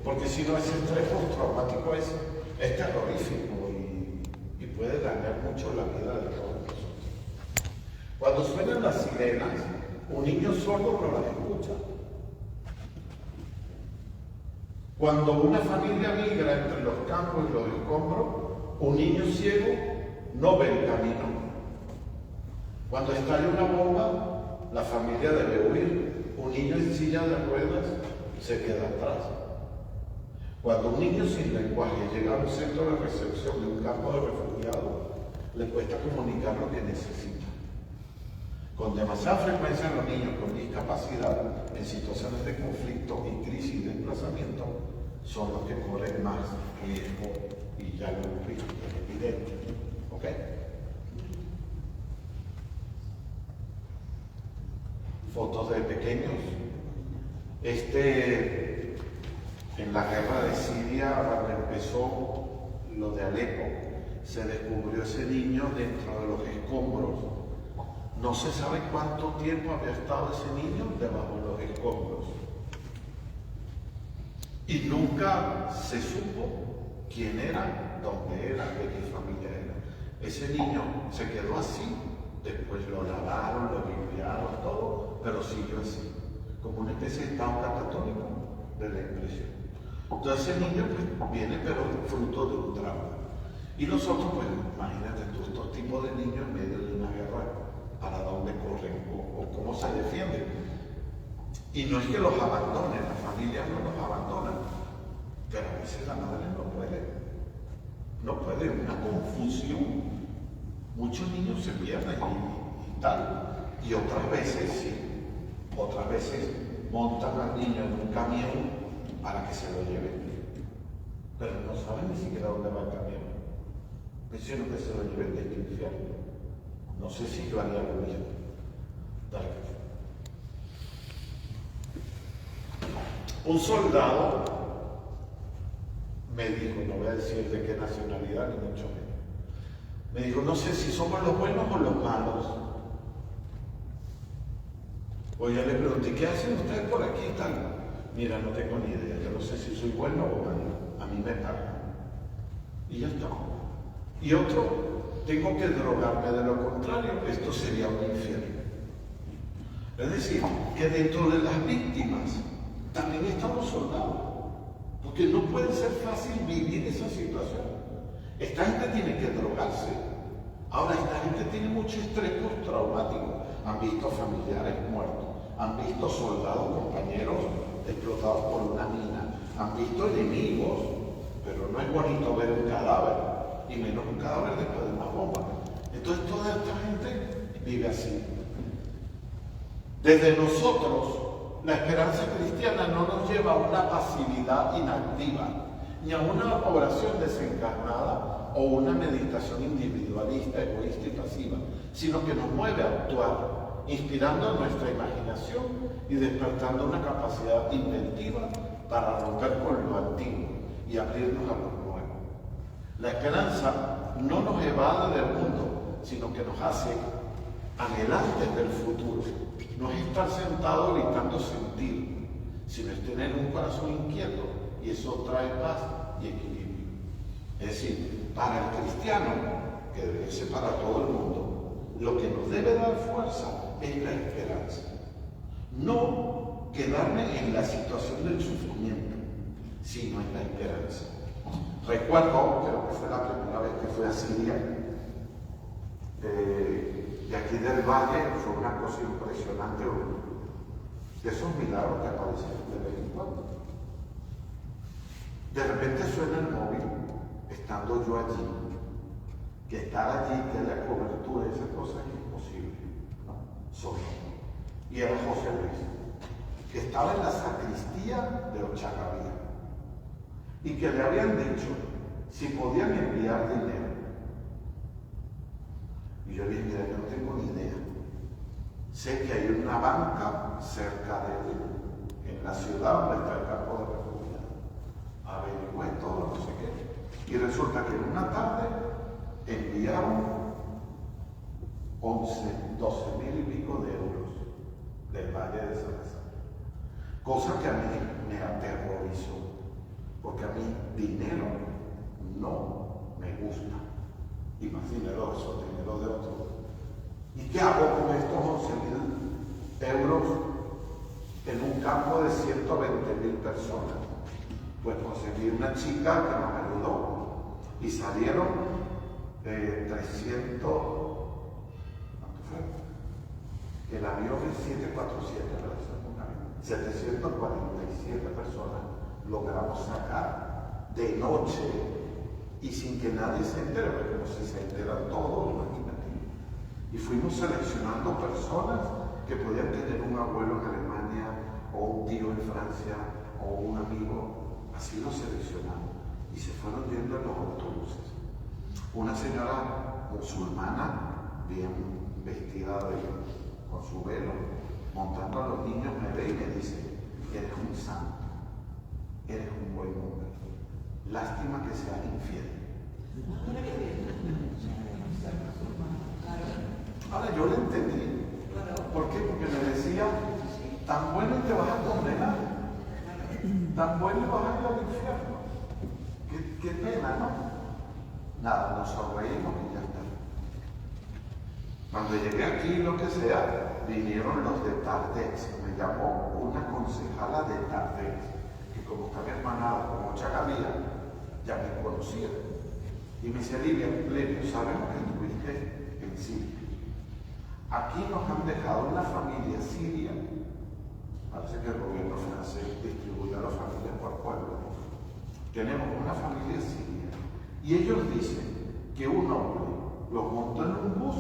Porque si no, ese estrés postraumático es terrorífico y puede dañar mucho la vida de todos nosotros. Cuando suenan las sirenas, un niño sordo no las escucha. Cuando una familia migra entre los campos y los escombros, un niño ciego no ve el camino. Cuando estalla una bomba, la familia debe huir. Un niño en silla de ruedas se queda atrás. Cuando un niño sin lenguaje llega a un centro de recepción de un campo de refugiados, le cuesta comunicar lo que necesita. Con demasiada frecuencia los niños con discapacidad en situaciones de conflicto y crisis y desplazamiento son los que corren más riesgo, y ya lo hemos visto, es evidente. ¿Ok? Fotos de pequeños. En la guerra de Siria, cuando empezó lo de Alepo, se descubrió ese niño dentro de los escombros. No se sabe cuánto tiempo había estado ese niño debajo de los escombros. Y nunca se supo quién era, dónde era, de qué familia era. Ese niño se quedó así, después lo lavaron, lo limpiaron, todo, pero siguió así, como una especie de estado catatónico de la impresión. Entonces ese niño pues, viene pero fruto de un trauma. Y nosotros, pues, imagínate tú, estos tipos de niños en medio de una guerra, ¿para dónde corren o cómo se defienden? Y no es que los abandonen, las familias no los abandonan, pero a veces la madre no puede, una confusión. Muchos niños se pierden y tal, y otras veces sí, otras veces montan al niño en un camión para que se lo lleven, pero no saben ni siquiera dónde va el camión, sino que se lo lleven de este infierno. No sé si yo haría lo mismo. Dale. Un soldado me dijo, no voy a decir de qué nacionalidad ni mucho menos, me dijo, no sé si somos los buenos o los malos. Pues yo le pregunté, ¿qué hacen ustedes por aquí y tal? Mira, no tengo ni idea, yo no sé si soy bueno o malo, a mí me pagan. Y ya está. Y otro, tengo que drogarme, de lo contrario, esto sería un infierno. Es decir, que dentro de las víctimas también están los soldados, porque no puede ser fácil vivir esa situación. Esta gente tiene que drogarse. Ahora, esta gente tiene mucho estrés postraumático. Han visto familiares muertos, han visto soldados, compañeros explotados por una mina, han visto enemigos, pero no es bonito ver un cadáver, y menos un cadáver después de una bomba. Entonces toda esta gente vive así. Desde nosotros, la esperanza cristiana no nos lleva a una pasividad inactiva, ni a una oración desencarnada o una meditación individualista, egoísta y pasiva, sino que nos mueve a actuar, inspirando nuestra imaginación y despertando una capacidad inventiva para romper con lo antiguo y abrirnos a lo nuevo. La esperanza no nos evade del mundo, sino que nos hace anhelantes del futuro. No es estar sentado evitando sentir, sino es tener un corazón inquieto, y eso trae paz y equilibrio. Es decir, para el cristiano, que debe ser para todo el mundo, lo que nos debe dar fuerza es la esperanza. No quedarme en la situación del sufrimiento, sino en la esperanza. Recuerdo, creo que fue la primera vez que fui a Siria, de aquí del valle, fue una cosa impresionante, de esos milagros que aparecen de vez en cuando. De repente suena el móvil, estando yo allí, que estar allí, que haya cobertura, esas cosas es imposible, ¿no? Solo. Y era José Luis, que estaba en la sacristía de Ochagavía, y que le habían dicho si podían enviar dinero. Y yo le dije, mira, yo no tengo ni idea. Sé que hay una banca cerca de él, en la ciudad donde está el campo de refugiados. Averigüé todo, no sé qué. Y resulta que en una tarde enviaron 12.000 y pico de euros del Valle de Salazar. Cosa que a mí me aterrorizó, porque a mí dinero no me gusta. Y más dinero de otros. ¿Y qué hago con estos 11.000 euros en un campo de 120.000 personas? Pues conseguí una chica que nos ayudó y salieron 300, ¿cuánto fue? El avión es 747, ¿verdad? 747 personas logramos sacar de noche y sin que nadie se entere, porque como si se enteran todos, imagínate. Y fuimos seleccionando personas que podían tener un abuelo en Alemania, o un tío en Francia, o un amigo. Así los seleccionamos. Y se fueron yendo en los autobuses. Una señora musulmana, bien vestida con su velo, montando a los niños, me ve y me dice, eres un santo, eres un buen hombre. Lástima que seas infiel. Ahora yo le entendí. ¿Por qué? Porque me decía, tan bueno te vas a condenar, tan bueno vas a ir al infierno. Qué pena, ¿no? Nada, nos sonreímos y ya está. Cuando llegué aquí, lo que sea, vinieron los de Tardex. Me llamó una concejala de Tardex, que como está mi hermanada, como Ochagavía, ya me conocía. Y me dice, Livia, sabemos que estuviste en Siria. Aquí nos han dejado una familia siria. Parece que el gobierno francés distribuye a las familias por pueblo. Tenemos una familia siria. Y ellos dicen que un hombre los montó en un bus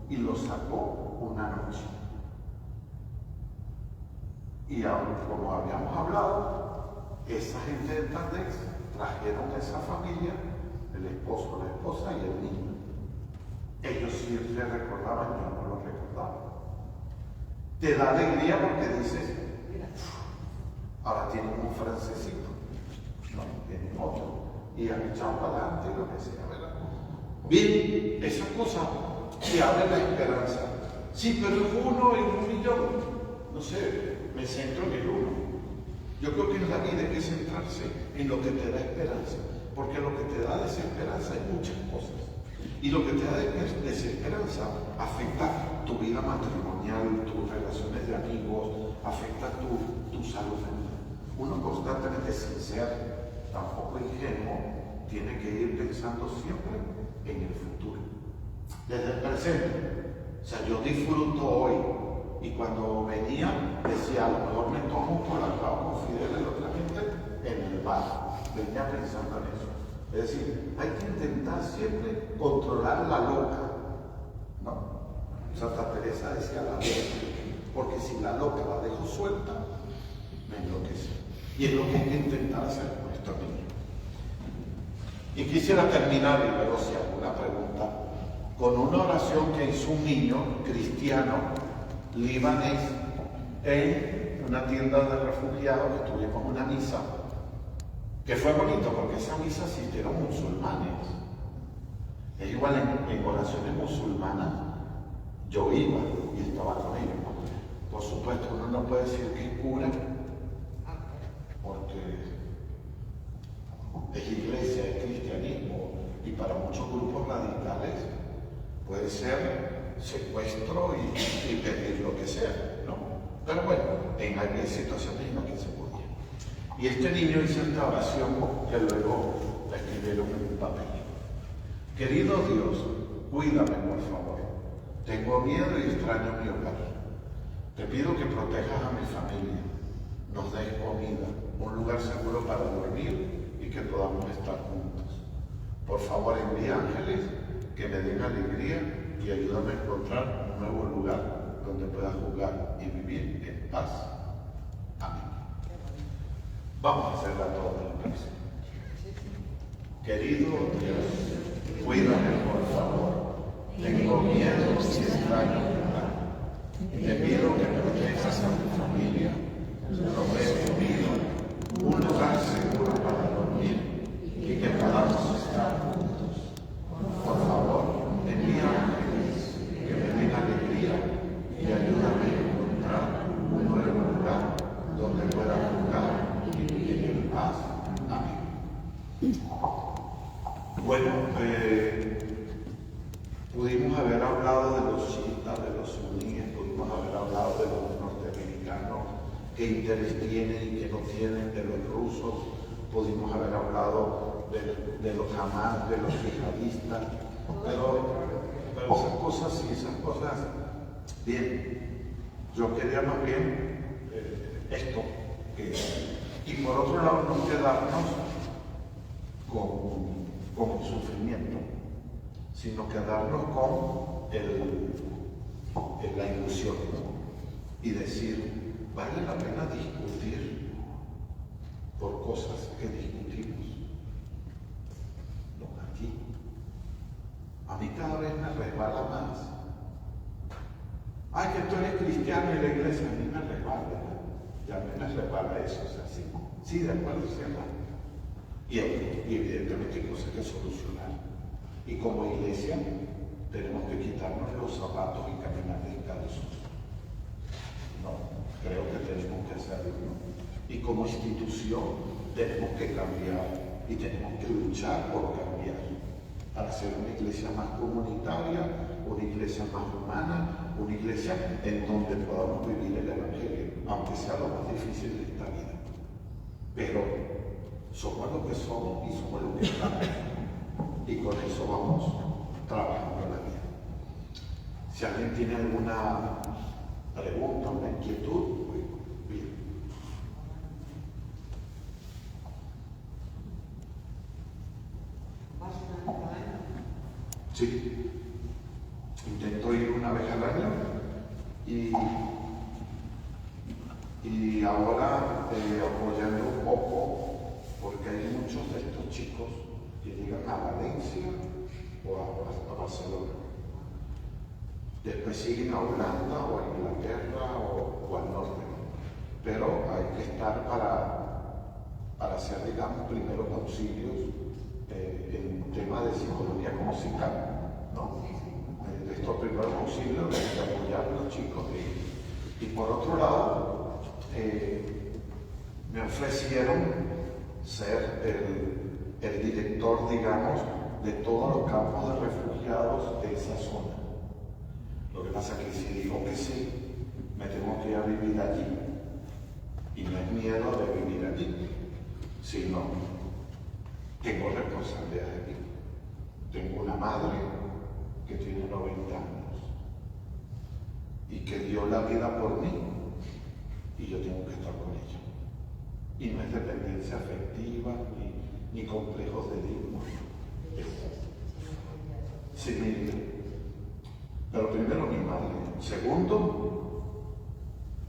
y los sacó una noche. Y aunque, como habíamos hablado, esa gente de Tardex trajeron a esa familia, el esposo, la esposa y el niño. Ellos sí le recordaban, yo no lo recordaba. Te da alegría porque dices, mira, ahora tienen un francesito, no, tienen otro, y han echado para adelante lo que sea, ¿verdad? Bien, esa cosa que abre la esperanza. Sí, pero es uno en un millón. No sé, me centro en el uno. Yo creo que en la vida hay que centrarse en lo que te da esperanza, porque lo que te da desesperanza hay muchas cosas. Y lo que te da desesperanza afecta tu vida matrimonial, tus relaciones de amigos, afecta tu salud mental. Uno constantemente, sin ser tampoco ingenuo, tiene que ir pensando siempre en el futuro. Desde el presente. O sea, yo disfruto hoy. Y cuando venía, decía, a lo mejor me tomo por acá con Fidel y otra gente en el bar. Venía pensando en eso. Es decir, hay que intentar siempre controlar la loca, ¿no? Santa Teresa decía la loca, porque si la loca la dejo suelta, me enloquece. Y es lo que hay que intentar hacer con estos niños. Y quisiera terminar, y luego si hago una pregunta, con una oración que hizo un niño cristiano libanés en una tienda de refugiados, que tuvimos una misa, que fue bonito porque esa misa asistieron musulmanes. Ellos iban en oraciones musulmanas, yo iba y estaba con ellos. Por supuesto, uno no puede decir que es cura, porque es iglesia, es cristianismo, y para muchos grupos radicales puede ser secuestro y pedir lo que sea, ¿no? Pero bueno, hay situaciones en las que se podía. Y este niño hizo esta oración que luego la escribieron en un papel. Querido Dios, cuídame por favor. Tengo miedo y extraño mi hogar. Te pido que protejas a mi familia, nos des comida, un lugar seguro para dormir y que podamos estar juntos. Por favor, envía ángeles que me den alegría y ayúdame a encontrar un nuevo lugar donde pueda jugar y vivir en paz. Amén. Vamos a hacerla toda la oración. Querido Dios, cuídame por favor. Tengo miedo y extraño mi hogar. Te pido que protejas a mi familia, nos des comida, un lugar seguro para dormir y que podamos estar juntos. Por favor, envía ángeles que me den alegría y ayúdame a encontrar un nuevo lugar donde pueda jugar y vivir en paz. Amén. Bueno, pudimos haber hablado de los chiitas, de los suníes, pudimos haber hablado de los norteamericanos, qué interés tienen y qué no tienen, de los rusos, pudimos haber hablado de los Hamas, de los yihadistas, pero esas cosas sí, esas cosas, bien, yo quería más bien esto, y por otro lado no quedarnos con el sufrimiento, sino quedarnos con la ilusión, ¿no? Y decir, vale la pena discutir por cosas que discutimos. No, aquí. A mí cada vez me resbala más. Ay, que tú eres cristiano y la iglesia, a mí me resbala. Ya a mí me resbala eso, o sea, sí, de acuerdo, sí, hermano. Y evidentemente hay cosas que solucionar. Y como iglesia tenemos que quitarnos los zapatos y caminar descalzos. No, creo que tenemos que hacerlo, ¿no? Y como institución tenemos que cambiar y tenemos que luchar por cambiar para ser una iglesia más comunitaria, una iglesia más humana, una iglesia en donde podamos vivir el Evangelio, aunque sea lo más difícil de esta vida. Pero somos lo que somos y somos lo que estamos. Y con eso vamos trabajando la vida. Si alguien tiene alguna pregunta, una inquietud, pues bien. Sí. Intento ir una vez al año y ahora apoyando un poco, porque hay muchos de estos chicos que llegan a Valencia o a Barcelona. Después siguen a Holanda o a Inglaterra o al norte. Pero hay que estar para hacer, digamos, primeros auxilios en tema de psicología musical, ¿no? De estos primeros auxilios hay que apoyar a los chicos. Y por otro lado, me ofrecieron ser el director, digamos, de todos los campos de refugiados de esa zona. Lo que pasa es que si digo que sí, me tengo que ir a vivir allí. Y no es miedo de vivir allí, sino tengo responsabilidad aquí. Tengo una madre que tiene 90 años y que dio la vida por mí y yo tengo que estar con ella. Y no es dependencia afectiva ni complejos de Edipo. Sí, mire. Pero primero mi madre. Segundo,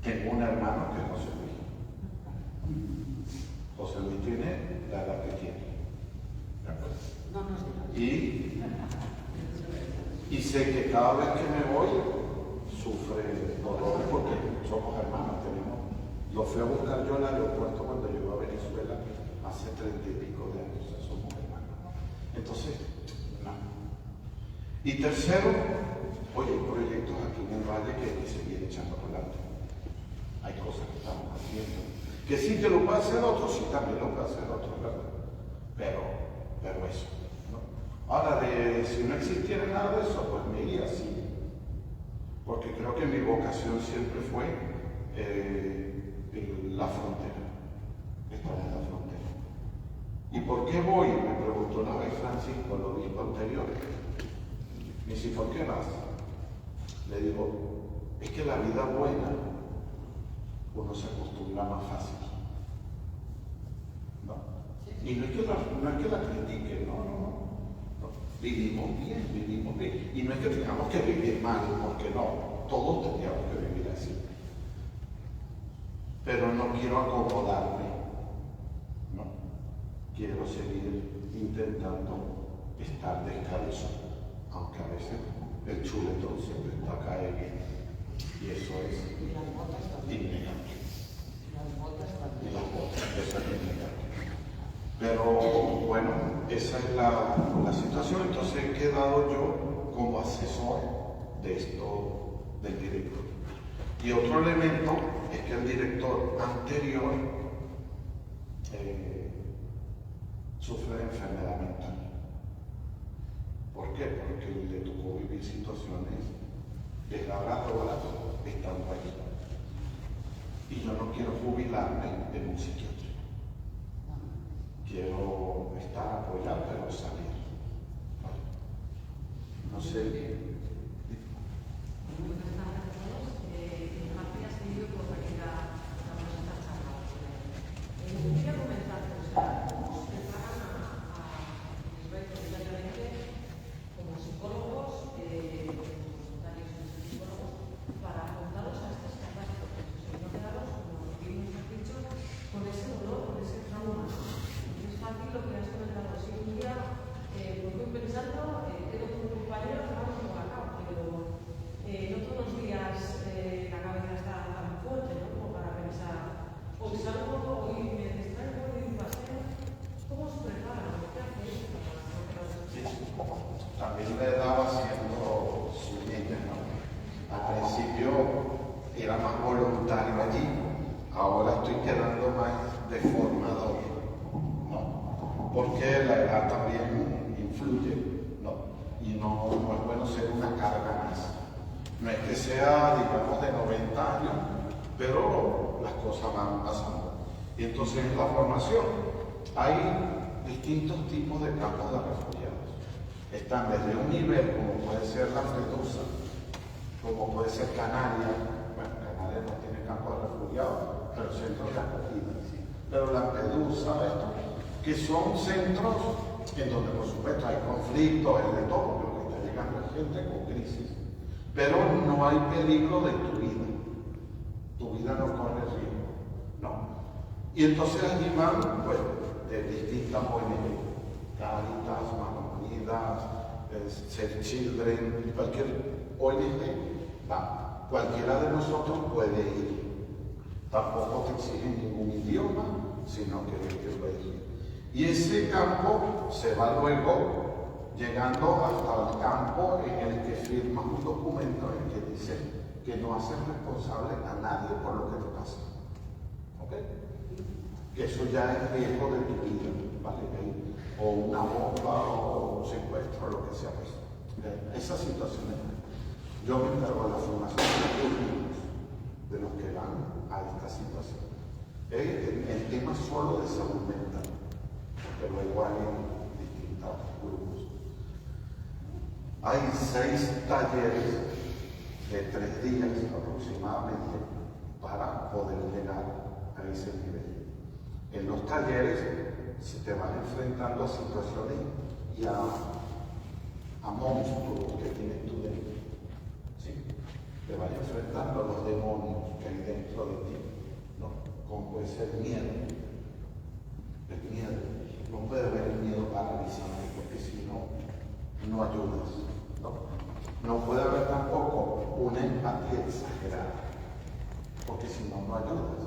tengo un hermano que es José Luis. José Luis tiene la edad que tiene. ¿De acuerdo? Y sé que cada vez que me voy sufre dolor porque somos hermanos. Lo fui a buscar yo al aeropuerto cuando llegó a Venezuela hace 30 y pico de años. O sea, somos hermanos. Entonces, no. Y tercero, oye, hay proyectos aquí en el valle que hay que seguir echando adelante. Hay cosas que estamos haciendo. Que sí que lo puede hacer otro, sí también lo puede hacer otro, ¿verdad? Pero eso, ¿no? Ahora, si no existiera nada de eso, pues me iría así. porque creo que mi vocación siempre fue la frontera, estar en la frontera. ¿Y por qué voy? Me preguntó una vez Francisco, el obispo anterior. Me dice, ¿por qué vas? Le digo, es que la vida buena uno se acostumbra más fácil. ¿No? Y no es que la critique, no. Vivimos bien. Y no es que tengamos que vivir mal, porque no, todos tendríamos que vivir así. Pero no quiero acomodarme, no. Quiero seguir intentando estar descalzo, aunque a veces el chuletón siempre está cae bien. Y eso es innegable. Y las botas, eso es innegable. Pero bueno, esa es la situación. Entonces he quedado yo como asesor de esto del director. Y otro elemento es que el director anterior sufre de enfermedad mental. ¿Por qué? Porque le tocó vivir situaciones desgarradoras estando allí. Y yo no quiero jubilarme en un psiquiatra. Quiero estar apoyado, pero salir. ¿Vale? No sé. Quería comentarte, o sea, ¿cómo se preparan a diariamente como psicólogos, voluntarios y psicólogos, para afrontaros a estas catástrofes? O sea, no quedaros, como bien nos has dicho, con ese dolor, con ese trauma. Es fácil lo que has comentado. Si un día voy pensando, tengo un compañero que vamos por acá, pero no todos los días la cabeza está tan fuerte, ¿no? Como para pensar, o salgo hoy me distraigo de un paseo. ¿Cómo se preparan? ¿Qué hacéis para no quedaros así? También le daba haciendo su niña, ¿no? Al principio era más voluntario allí, ahora estoy quedando más de formador, ¿no? Porque la edad también influye, ¿no? Y no es bueno ser una carga más. No es que sea, digamos, de 90 años, pero las cosas van pasando. Y entonces en la formación hay distintos tipos de campos de refugiados. Están desde un nivel como puede ser Lampedusa, como puede ser Canarias. Bueno, Canarias no tiene campos de refugiados, pero centros de acogida. Pero Lampedusa, esto, que son centros en donde por supuesto hay conflictos, hay de todo, porque está llegando gente con crisis. Pero no hay peligro de tu vida. Tu vida no corre riesgo. No. Y entonces allí van, pues, de distintas ONG, Caritas, Manos Unidas, Save Children, cualquier ONG, va. Cualquiera de nosotros puede ir. Tampoco te exigen ningún idioma, sino que puedes ir. Y ese campo se va luego llegando hasta el campo en el que firmas un documento en el que dice que no haces responsable a nadie por lo que te pasa. ¿Ok? Que eso ya es riesgo de tu vida, ¿vale? O una bomba, o un secuestro, lo que sea. Pues, esas situaciones. Yo me encargo de la formación de los que van a esta situación. El tema solo de salud mental, pero luego hay distintos grupos. Hay 6 talleres de 3 días aproximadamente para poder llegar a ese nivel. En los talleres se te van enfrentando a situaciones y a monstruos que tienes tú dentro. ¿Sí? Te vas enfrentando a los demonios que hay dentro de ti, ¿no? Como puede ser el miedo. El miedo. No puede haber el miedo paralizante, porque si no, no ayudas. No puede haber tampoco una empatía exagerada, porque si no, no ayudas.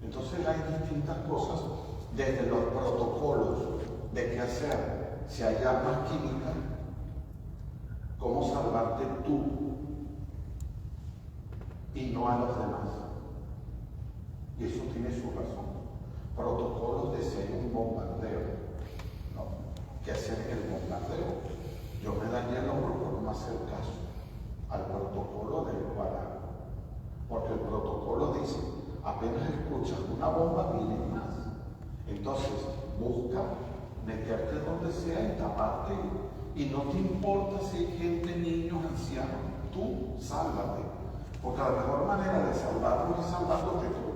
Entonces hay distintas cosas, desde los protocolos de qué hacer si hay armas químicas, cómo salvarte tú y no a los demás. Y eso tiene su razón. Protocolos de si hay un bombardeo, ¿no? ¿Qué hacer en el bombardeo? Yo me dañé el hombro por no hacer caso. al protocolo del Corán. Porque el protocolo dice, apenas escuchas una bomba, vienen más. Entonces, busca meterte donde sea y taparte. Y no te importa si hay gente, niños, ancianos, tú sálvate. Porque la mejor manera de salvarlos es salvándote tú.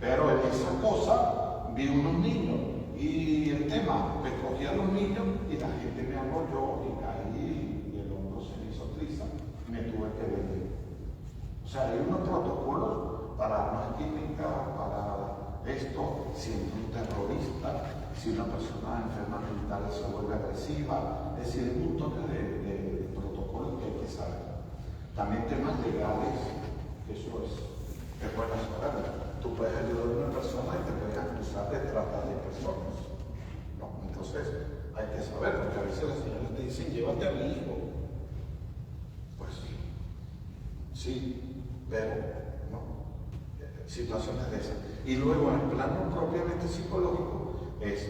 Pero en esa cosa vi unos niños y el tema, me cogí a los niños y la gente me arrolló y caí y el hombro se me hizo triza y me tuve que venir. O sea, hay unos protocolos para armas químicas, para esto, si un terrorista, si una persona enferma mental se vuelve agresiva, es decir, hay un montón de protocolos que hay que saber. También temas legales, que eso es bueno saber. Tú puedes ayudar a una persona y te puedes acusar de trata de personas. ¿No? Entonces, hay que saber, porque a veces las señoras te dicen, llévate a mi hijo. Pues sí, pero no. Situaciones de esas. Y luego, en el plano propiamente psicológico, es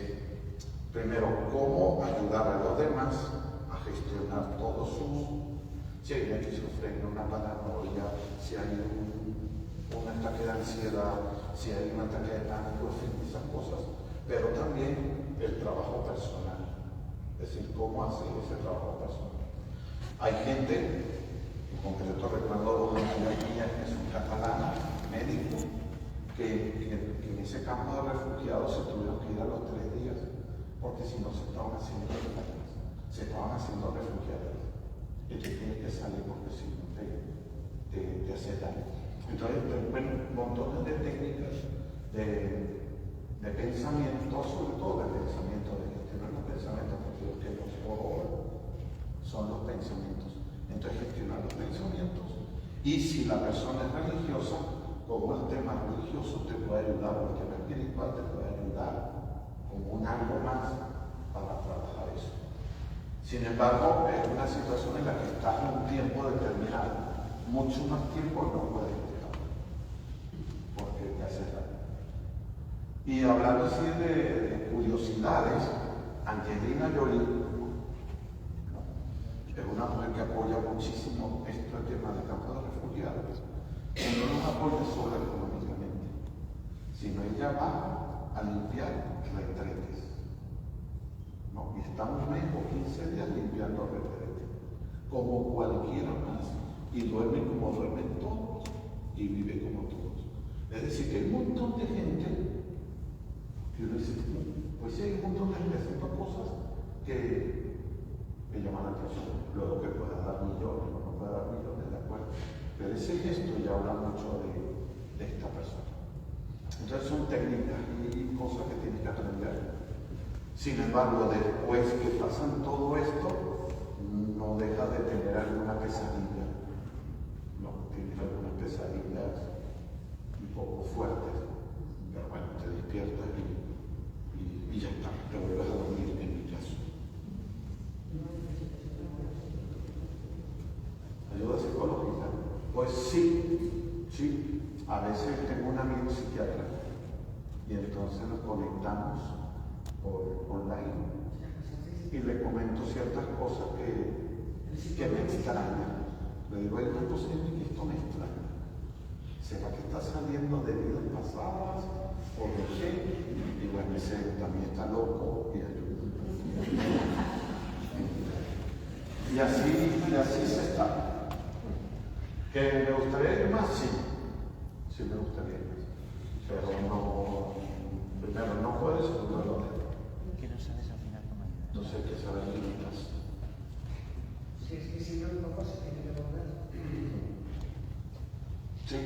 primero cómo ayudar a los demás a gestionar todos sus. Si hay una esquizofrenia, una paranoia, si hay un ataque de ansiedad, si hay un ataque de pánico, en fin, esas cosas. Pero también el trabajo personal. Es decir, cómo hacer ese trabajo personal. Hay gente, en concreto recuerdo dos amigas mías que son catalanas, médicos, que en ese campo de refugiados se tuvieron que ir a los 3 días, porque si no se estaban haciendo refugiados, se estaban haciendo refugiados. Y te tienes que salir porque si no te hace daño. Entonces, bueno, montones de técnicas de pensamiento, sobre todo de pensamiento, de gestionar los pensamientos, porque los que nos corroboran son los pensamientos. Entonces, gestionar los pensamientos. Y si la persona es religiosa, como el tema religioso te puede ayudar, o el tema espiritual te puede ayudar como un algo más para trabajar eso. Sin embargo, es una situación en la que estás en un tiempo determinado. Mucho más tiempo no puedes estar, porque te hace daño. Y hablando así de curiosidades, Angelina Jolie, ¿no? Es una mujer que apoya muchísimo este tema de campos de refugiados, que no nos apoya solo económicamente, sino ella va a limpiar retretes. ¿No? Y estamos un mes o 15 días limpiando retretes, como cualquiera más, y duerme como duermen todos, y vive como todos. Es decir, que hay un montón de gente que uno dice, pues sí, hay un montón de gente haciendo cosas que llaman la atención. Luego que pueda dar millones o no pueda dar millones, de acuerdo. Pero ese gesto ya habla mucho de esta persona. Entonces son técnicas y cosas que tienes que aprender. Sin embargo, después que pasan todo esto, no deja de tener alguna pesadilla. No, tienes algunas pesadillas un poco fuertes. Pero bueno, te despiertas y ya está, te vuelves a dormir en mi caso. ¿Ayuda psicológica? Pues sí, sí. A veces tengo un amigo psiquiatra y entonces nos conectamos por online y le comento ciertas cosas que me extrañan. Le digo, hay una cosa en mí que esto me extraña. ¿Será que está saliendo de vidas pasadas? ¿O de qué? Y bueno, ese también está loco y ayuda. Y así se está. ¿Que me gustaría ir más? Sí. Sí me gustaría ir más. Pero no, primero no puedes, segundo no debo. Que no sabes al final cómo ayudar. Entonces hay que saber limitarse. Si es que si no, el papá se tiene que volver. Sí,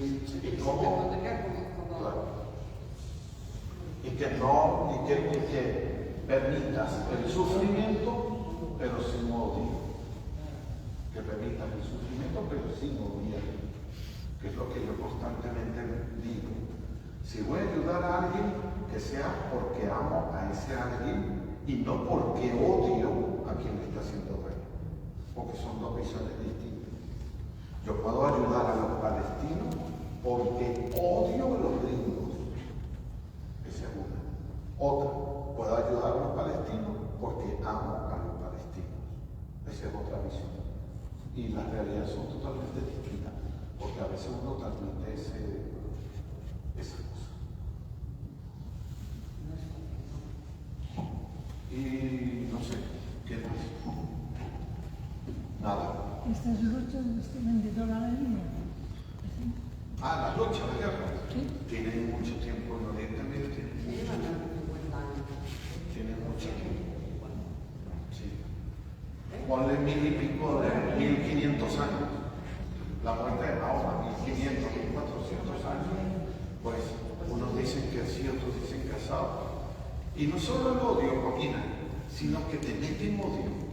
y Se cómo. pondría como. Claro. Y que permitas el sufrimiento, pero sin odio. Que permitas el sufrimiento, pero sin odio. Que es lo que yo constantemente digo. Si voy a ayudar a alguien, que sea porque amo a ese alguien y no porque odio a quien le está haciendo daño. Porque son dos visiones distintas. Yo puedo ayudar a los palestinos porque odio a los gringos. Esa es una. Otra, puedo ayudar a los palestinos porque amo a los palestinos. Esa es otra visión. Y las realidades son totalmente distintas, porque a veces uno transmite esa cosa. Y no sé, ¿qué más? Nada. Estas luchas las tienen de toda la vida. Las luchas de guerra. Sí. Tienen mucho tiempo en Oriente Medio, tienen mucho tiempo. Sí. Ponle 1000 y pico de 1500 años. La muerte de Mahoma, 1500, 1400 años. Pues unos dicen que sí, otros dicen que asado. Y no solo el odio, Joaquina, sino que te meten odio.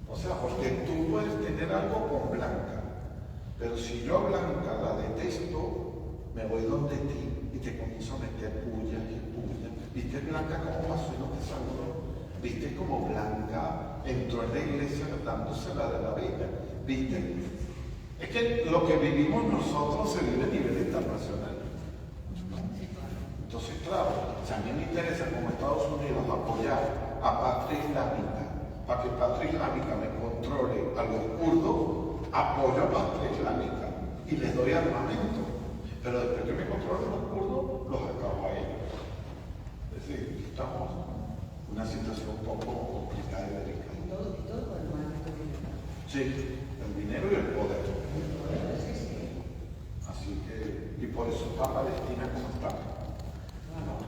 O sea, porque tú puedes tener algo con Blanca, pero si yo a Blanca la detesto, me voy donde ti y te comienzo a meter puya y puya. ¿Viste Blanca cómo pasó y no te saludó? ¿Viste cómo Blanca entró en la iglesia dándosela de la vida? ¿Viste? Es que lo que vivimos nosotros se vive a nivel internacional. Entonces, claro, si a mí me interesa como Estados Unidos apoyar a Patria Islámica, para que Patria Islámica me controle a los kurdos, apoyo a Patria Islámica y les doy armamento. Pero después que me controlen los kurdos, los acabo a ellos. Es decir, estamos en una situación un poco complicada y delicada. Y todo por el marco de dinero. Sí, el dinero y el poder. Sí. Así que, y por eso está Palestina como está. ¿No?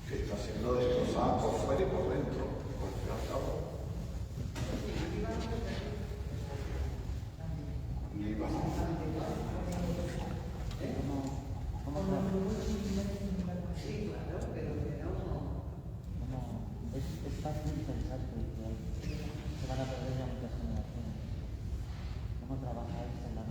Que está siendo destrozada por fuera y por dentro, por fin y al cabo. Líbano. Sí, claro, pero Es fácil pensar que se van a perder ya muchas generaciones. ¿Cómo trabajáis en la